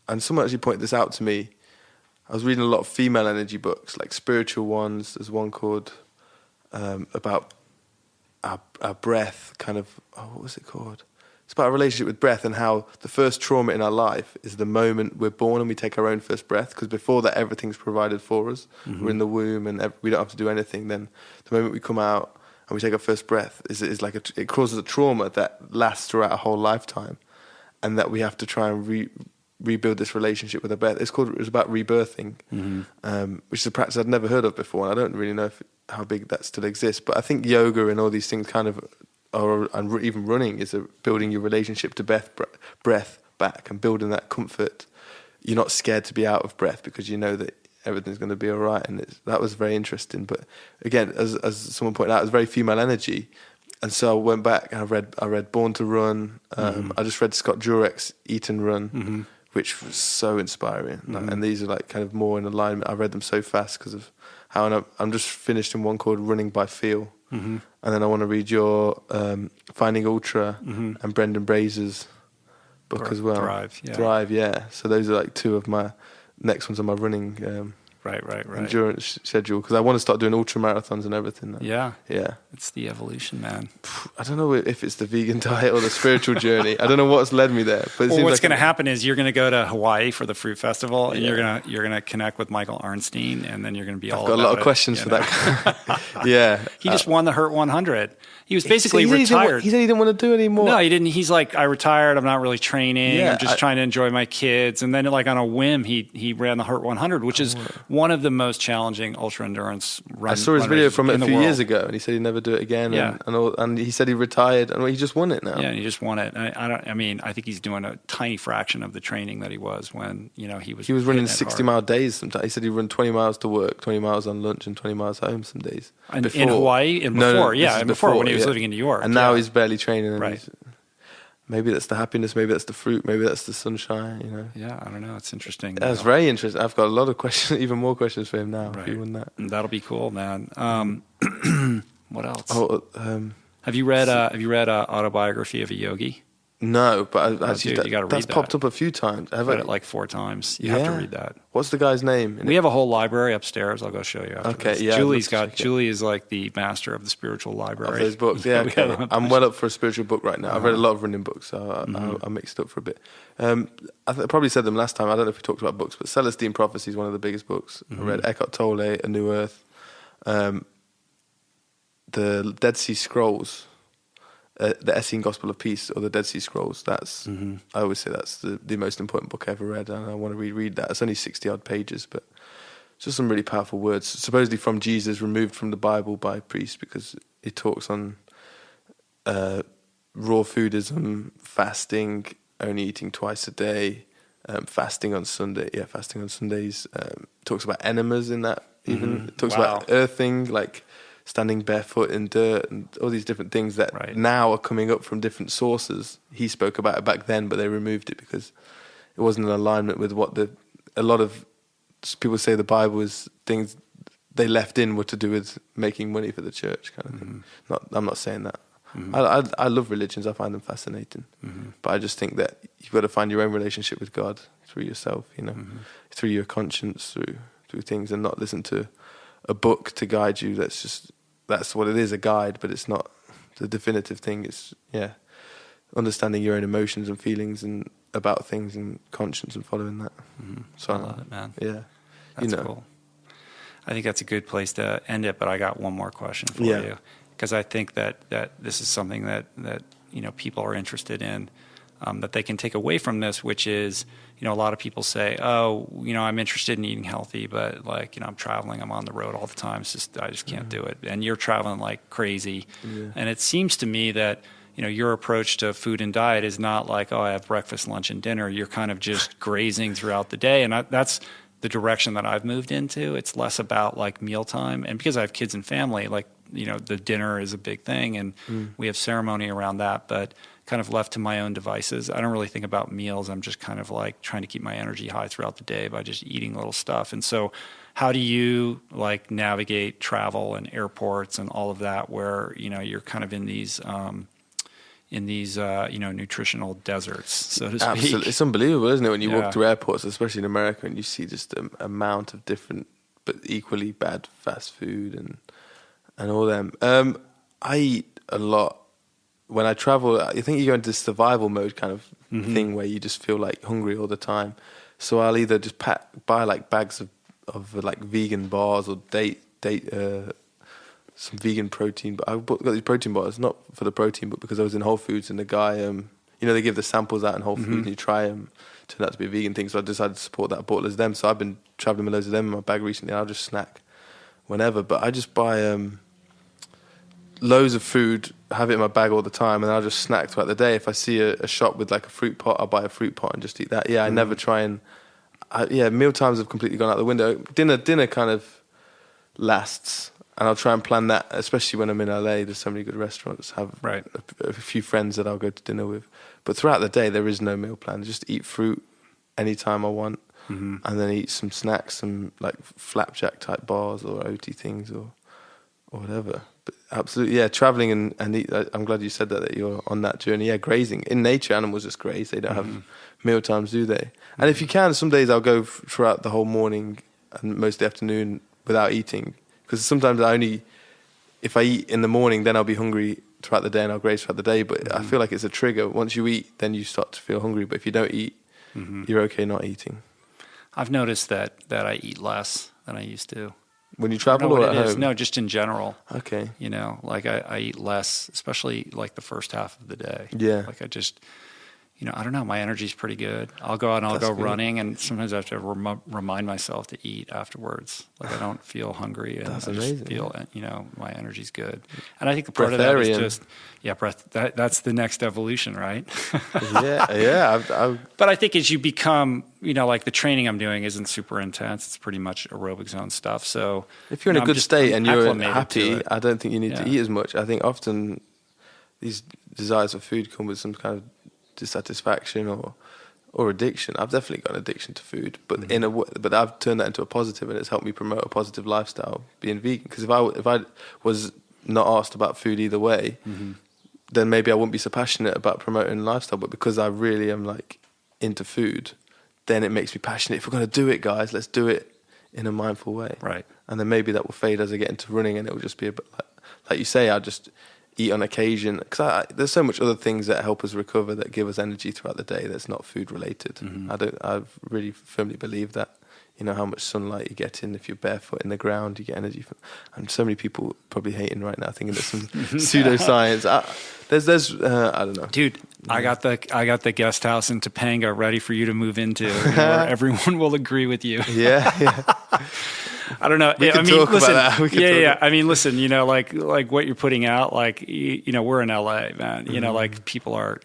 and someone actually pointed this out to me. I was reading a lot of female energy books, like spiritual ones. There's one called about our breath, kind of. What was it called? It's about a relationship with breath and how the first trauma in our life is the moment we're born and we take our own first breath. Because before that, everything's provided for us. We're in the womb and we don't have to do anything. Then the moment we come out and we take our first breath is like it causes a trauma that lasts throughout our whole lifetime, and that we have to try and rebuild this relationship with Beth. It was about rebirthing, which is a practice I'd never heard of before, and I don't really know how big that still exists. But I think yoga and all these things kind of and even running is building your relationship to breath back and building that comfort. You're not scared to be out of breath because you know that everything's going to be all right. And that was very interesting. But again, as someone pointed out, it was very female energy. And so I went back and I read Born to Run. I just read Scott Jurek's Eat and Run, which was so inspiring. And these are like kind of more in alignment. I read them so fast because of how I'm just finished in one called Running by Feel. And then I want to read your Finding Ultra and Brendan Brazer's book as well. Thrive, yeah. So those are like two of my next ones on my running endurance schedule, because I want to start doing ultra marathons and everything. Yeah. Yeah. It's the evolution, man. I don't know if it's the vegan diet or the spiritual journey. I don't know what's led me there. But what's going to happen is you're going to go to Hawaii for the Fruit Festival, and you're going to connect with Michael Arnstein, and then you're going to be all about it. I've got a lot of questions for that. Yeah. He just won the Hurt 100. He was basically retired. He said he didn't want to do it anymore. No, he didn't. He's like, I retired. I'm not really training. I'm just trying to enjoy my kids. And then, like on a whim, he ran the Hurt 100, which is one of the most challenging ultra endurance runs. I saw his video from a few years ago, and he said he'd never do it again. Yeah. And he said he retired, and he just won it now. Yeah, he just won it. I think he's doing a tiny fraction of the training that he was when he was. He was running 60-mile days. Sometimes he said he'd run 20 miles to work, 20 miles on lunch, and 20 miles home some days. In Hawaii, and before when he was living in New York. And now he's barely training. Right. Maybe that's the happiness. Maybe that's the fruit. Maybe that's the sunshine. Yeah, I don't know. It's interesting. That's very interesting. I've got a lot of questions, even more questions for him now. Right. If he won that, that'll be cool, man. What else? Have you read Autobiography of a Yogi? No, but you gotta read that's that. Popped up a few times. I've read it like 4 times. You have to read that. What's the guy's name? We have a whole library upstairs. I'll go show you after Okay, this. yeah. Julie is like the master of the spiritual library. Of those books, yeah. Okay. I'm well up for a spiritual book right now. I've read a lot of running books, so I mixed up for a bit. I probably said them last time. I don't know if we talked about books, but Celestine Prophecy is one of the biggest books. I read Eckhart Tolle, A New Earth, the Dead Sea Scrolls. The Essene Gospel of Peace, or the Dead Sea Scrolls. That's I always say that's the most important book I ever read, and I want to reread that. It's only 60-odd pages, but just some really powerful words, supposedly from Jesus, removed from the Bible by priests, because he talks on raw foodism, fasting, only eating twice a day, fasting on Sundays. Talks about enemas in that, even. Talks about earthing, like standing barefoot in dirt, and all these different things that now are coming up from different sources. He spoke about it back then, but they removed it because it wasn't in alignment with what a lot of people say the Bible is things they left in were to do with making money for the church, kind of thing. I'm not saying that. I love religions. I find them fascinating. But I just think that you've got to find your own relationship with God through yourself, through your conscience, through things, and not listen to a book to guide you. That's what it is, a guide, but it's not the definitive thing. It's, understanding your own emotions and feelings and about things and conscience and following that. So, I love it, man. Yeah. That's cool. I think that's a good place to end it, but I got one more question for you, because I think that this is something that people are interested in, that they can take away from this, which is, a lot of people say, I'm interested in eating healthy, but I'm traveling, I'm on the road all the time. I just can't do it. And you're traveling like crazy. Yeah. And it seems to me that, your approach to food and diet is not like, I have breakfast, lunch, and dinner. You're kind of just grazing throughout the day. And that's the direction that I've moved into. It's less about like mealtime. And because I have kids and family, the dinner is a big thing, and we have ceremony around that, but kind of left to my own devices. I don't really think about meals. I'm just kind of like trying to keep my energy high throughout the day by just eating little stuff. And so how do you navigate travel and airports and all of that, where, you're kind of in these nutritional deserts, so to speak? Absolutely. It's unbelievable, isn't it, when you walk through airports, especially in America, and you see just the amount of different but equally bad fast food and all them. I eat a lot. When I travel, I think you go into this survival mode kind of thing where you just feel like hungry all the time. So I'll either just buy like bags of like vegan bars or some vegan protein. But I got these protein bars, not for the protein, but because I was in Whole Foods and the guy, they give the samples out in Whole Foods and you try them. Turned out to be a vegan thing, so I decided to support that. I bought loads of them. So I've been traveling with loads of them in my bag recently. I'll just snack whenever, but I just buy loads of food, have it in my bag all the time, and I'll just snack throughout the day. If I see a shop with like a fruit pot, I'll buy a fruit pot and just eat that. Yeah, I never try and meal times have completely gone out the window. Dinner kind of lasts, and I'll try and plan that, especially when I'm in LA. There's so many good restaurants. Have a few friends that I'll go to dinner with, but throughout the day there is no meal plan. Just eat fruit anytime I want, and then eat some snacks, some like flapjack type bars or OT things or whatever. But absolutely, yeah, traveling and eat. I'm glad you said that you're on that journey. Yeah, grazing. In nature, animals just graze. They don't have meal times, do they? And if you can, some days I'll go throughout the whole morning and most of the afternoon without eating. Because sometimes if I eat in the morning, then I'll be hungry throughout the day and I'll graze throughout the day. But I feel like it's a trigger. Once you eat, then you start to feel hungry. But if you don't eat, you're okay not eating. I've noticed that I eat less than I used to. When you travel or at home? No, just in general. Okay. Like I eat less, especially like the first half of the day. Yeah. Like I just, I don't know, my energy's pretty good. I'll go out and I'll go running, and sometimes I have to remind myself to eat afterwards. Like I don't feel hungry, and That's I amazing. just feel, my energy's good. And I think the part of that is just, that's the next evolution, right? yeah. But I think as you become, like the training I'm doing isn't super intense. It's pretty much aerobic zone stuff. So if you're in a good state and you're happy, I I don't think you need to eat as much. I think often these desires for food come with some kind of dissatisfaction or addiction. I've definitely got an addiction to food, but but I've turned that into a positive, and it's helped me promote a positive lifestyle being vegan. Because if I was not asked about food either way, then maybe I wouldn't be so passionate about promoting lifestyle. But because I really am like into food, then it makes me passionate. If we're going to do it, guys, let's do it in a mindful way. Right. And then maybe that will fade as I get into running, and it will just be a bit like you say, I just eat on occasion, because there's so much other things that help us recover, that give us energy throughout the day that's not food related. I really firmly believe that. How much sunlight you get in, if you're barefoot in the ground, you get energy from. And so many people probably hating right now, thinking there's some pseudoscience. There's I don't know, dude. I got the guest house in Topanga ready for you to move into, where everyone will agree with you. Yeah. I don't know. We can talk about that. Yeah. I mean, listen, like what you're putting out, like, we're in LA, man. Like people are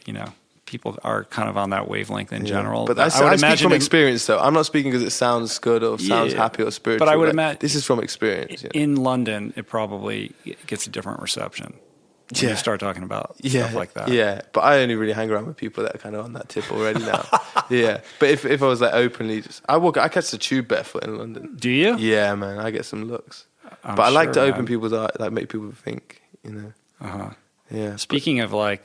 kind of on that wavelength in general. But I speak from experience, though. I'm not speaking because it sounds good or sounds happy or spiritual. But I would imagine this is from experience. In London, it probably gets a different reception when you start talking about stuff like that. Yeah, but I only really hang around with people that are kind of on that tip already now. Yeah, but if I was like openly, I catch the tube barefoot in London. Do you? Yeah, man, I get some looks. But I like to open people's eyes, like make people think. Yeah. Speaking of like,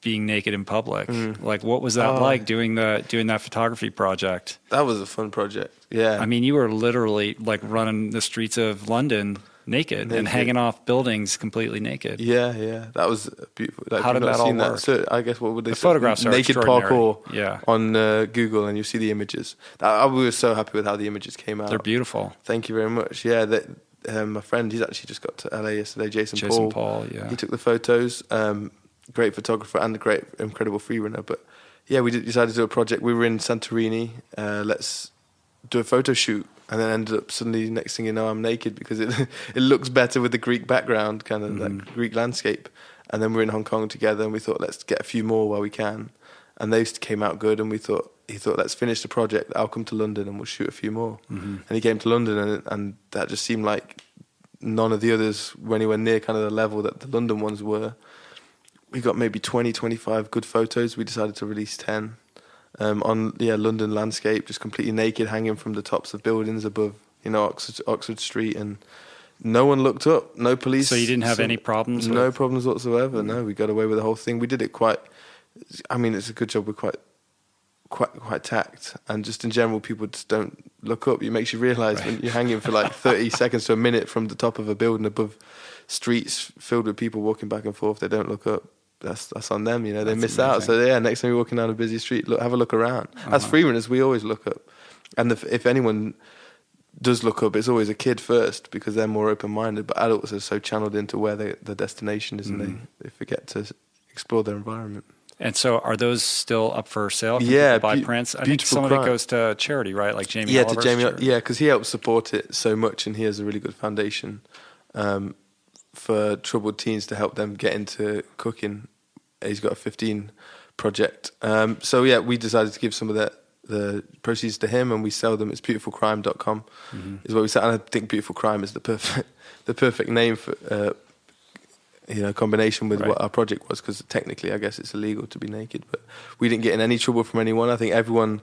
being naked in public, like what was that like doing that photography project? That was a fun project. Yeah. I mean, you were literally like running the streets of London naked and hanging off buildings completely naked. Yeah. That was beautiful. Like, how did that all work? So I guess what would they the say? Photographs are naked parkour on Google, and you see the images. I was so happy with how the images came out. They're beautiful. Thank you very much. Yeah, my friend, he's actually just got to LA yesterday, Jason Paul. Yeah. He took the photos. Great photographer and a great, incredible free runner. But yeah, we decided to do a project. We were in Santorini. Let's do a photo shoot, and then ended up suddenly, next thing you know, I'm naked because it looks better with the Greek background, kind of that Greek landscape. And then we're in Hong Kong together, and we thought, let's get a few more while we can. And they came out good, and he thought, let's finish the project. I'll come to London and we'll shoot a few more. And he came to London, and that just seemed like none of the others were anywhere near kind of the level that the London ones were. We got maybe 20, 25 good photos. We decided to release 10 on London landscape, just completely naked, hanging from the tops of buildings above, Oxford Street, and no one looked up, no police. So you didn't have any problems? No problems whatsoever. No, we got away with the whole thing. We did it quite. I mean, it's a good job. We're quite tact, and just in general, people just don't look up. It makes you realise when you're hanging for like 30 seconds to a minute from the top of a building above streets filled with people walking back and forth. They don't look up. That's on them, they miss out. So next time you're walking down a busy street, have a look around. As free runners, we always look up, and if anyone does look up, it's always a kid first because they're more open-minded. But adults are so channeled into where the destination is, and they forget to explore their environment. And so are those still up for sale? Can Yeah, people buy prints? I think Beautiful some of it Crime. goes to charity, right? Like Jamie Yeah, Oliver's to Jamie. charity. Yeah, because he helps support it so much, and he has a really good foundation for troubled teens to help them get into cooking. He's got a 15 project. So yeah, we decided to give some of the proceeds to him, and we sell them. It's beautifulcrime.com is what we sell. And I think Beautiful Crime is the perfect name for combination with what our project was, because technically I guess it's illegal to be naked, but we didn't get in any trouble from anyone. I think everyone,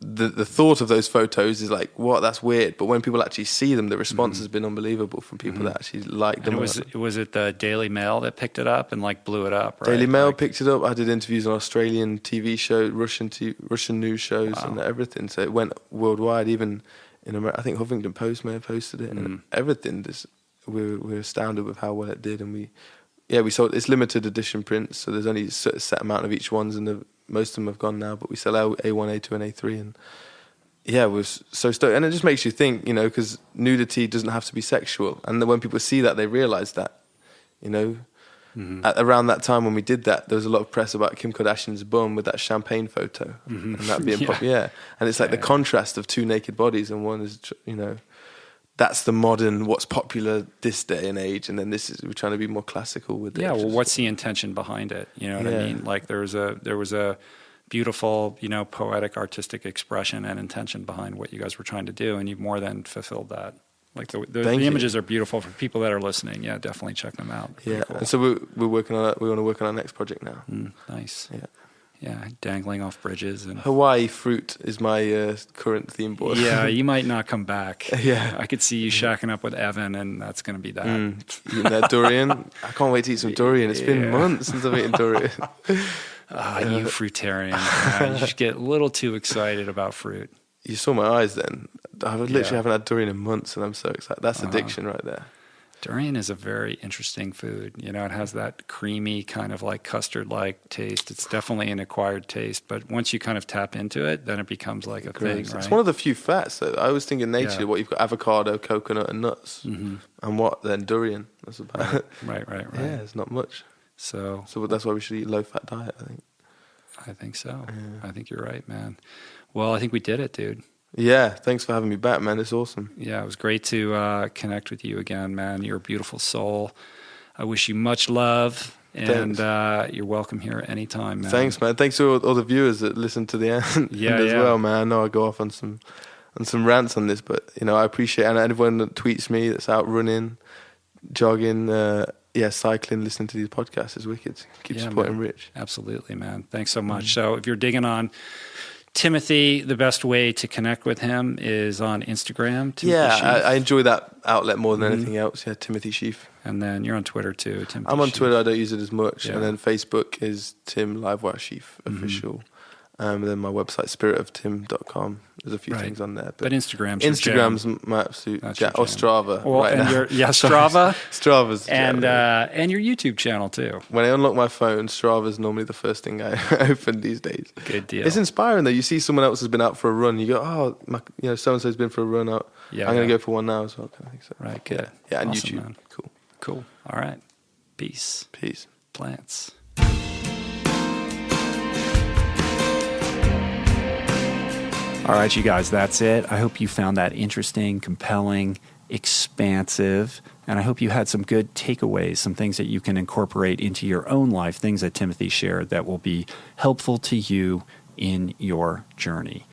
the thought of those photos is like, what, that's weird, but when people actually see them, the response has been unbelievable from people that actually like them. And was it the Daily Mail that picked it up and like blew it up, right? Daily Mail picked it up. I did interviews on Australian TV show, Russian news shows, and everything, so it went worldwide. Even in America, I think Huffington Post may have posted it, and everything. We're astounded with how well it did, and we sold. It's limited edition prints, so there's only a set amount of each ones, and most of them have gone now. But we sell A1, A2, and A3, and we're so stoked. And it just makes you think, because nudity doesn't have to be sexual, and then when people see that, they realise that, around that time when we did that, there was a lot of press about Kim Kardashian's bum with that champagne photo, and that being and it's like the contrast of two naked bodies, and one is that's the modern, what's popular this day and age, and then we're trying to be more classical with it. Yeah, well, what's the intention behind it? You know what I mean? Like there was a beautiful, poetic, artistic expression and intention behind what you guys were trying to do, and you've more than fulfilled that. Like the images are beautiful for people that are listening. Yeah, definitely check them out. Yeah, cool. And so we're working on it. We want to work on our next project now. Nice. Yeah, dangling off bridges and Hawaii fruit is my current theme board. Yeah, you might not come back. Yeah, I could see you shacking up with Evan, and that's going to be that. Eating that durian. I can't wait to eat some durian. It's been months since I've eaten durian. You fruitarian. You just get a little too excited about fruit. You saw my eyes then. I literally haven't had durian in months, and I'm so excited. That's addiction right there. Durian is a very interesting food. It has that creamy kind of like custard-like taste. It's definitely an acquired taste, but once you kind of tap into it, then it becomes like a thing, right? It's one of the few fats. I always think in nature, what you've got avocado, coconut, and nuts, and what then durian. That's about it. Right. Yeah, it's not much. So that's why we should eat a low-fat diet, I think. I think so. Yeah. I think you're right, man. Well, I think we did it, dude. Yeah, thanks for having me back, man. It's awesome. Yeah, it was great to connect with you again, man. You're a beautiful soul. I wish you much love, and you're welcome here anytime, man. Thanks, man. Thanks to all the viewers that listen to the end, well, man. I know I go off on some rants on this, but I appreciate it. And everyone that tweets me that's out running, jogging, cycling, listening to these podcasts is wicked. Keep supporting Rich. Absolutely, man. Thanks so much. So if you're digging on Timothy, the best way to connect with him is on Instagram. I enjoy that outlet more than anything else. Yeah, Timothy Sheaf. And then you're on Twitter too, Timothy I'm on Sheaf. Twitter. I don't use it as much. Yeah. And then Facebook is Tim Livewire Sheaf official. And then my website, spiritoftim.com. There's a few things on there. But Instagram's my absolute jam. Or Strava. Well, right and now. Strava. Strava's and your YouTube channel too. When I unlock my phone, Strava's normally the first thing I open these days. Good deal. It's inspiring though. You see someone else has been out for a run. You go, so-and-so's been for a run out. Yeah, I'm going to go for one now as well. Kind of thing. So, right, good. Yeah, and Awesome, YouTube. Man. Cool. All right. Peace. Plants. All right, you guys, that's it. I hope you found that interesting, compelling, expansive, and I hope you had some good takeaways, some things that you can incorporate into your own life, things that Timothy shared that will be helpful to you in your journey.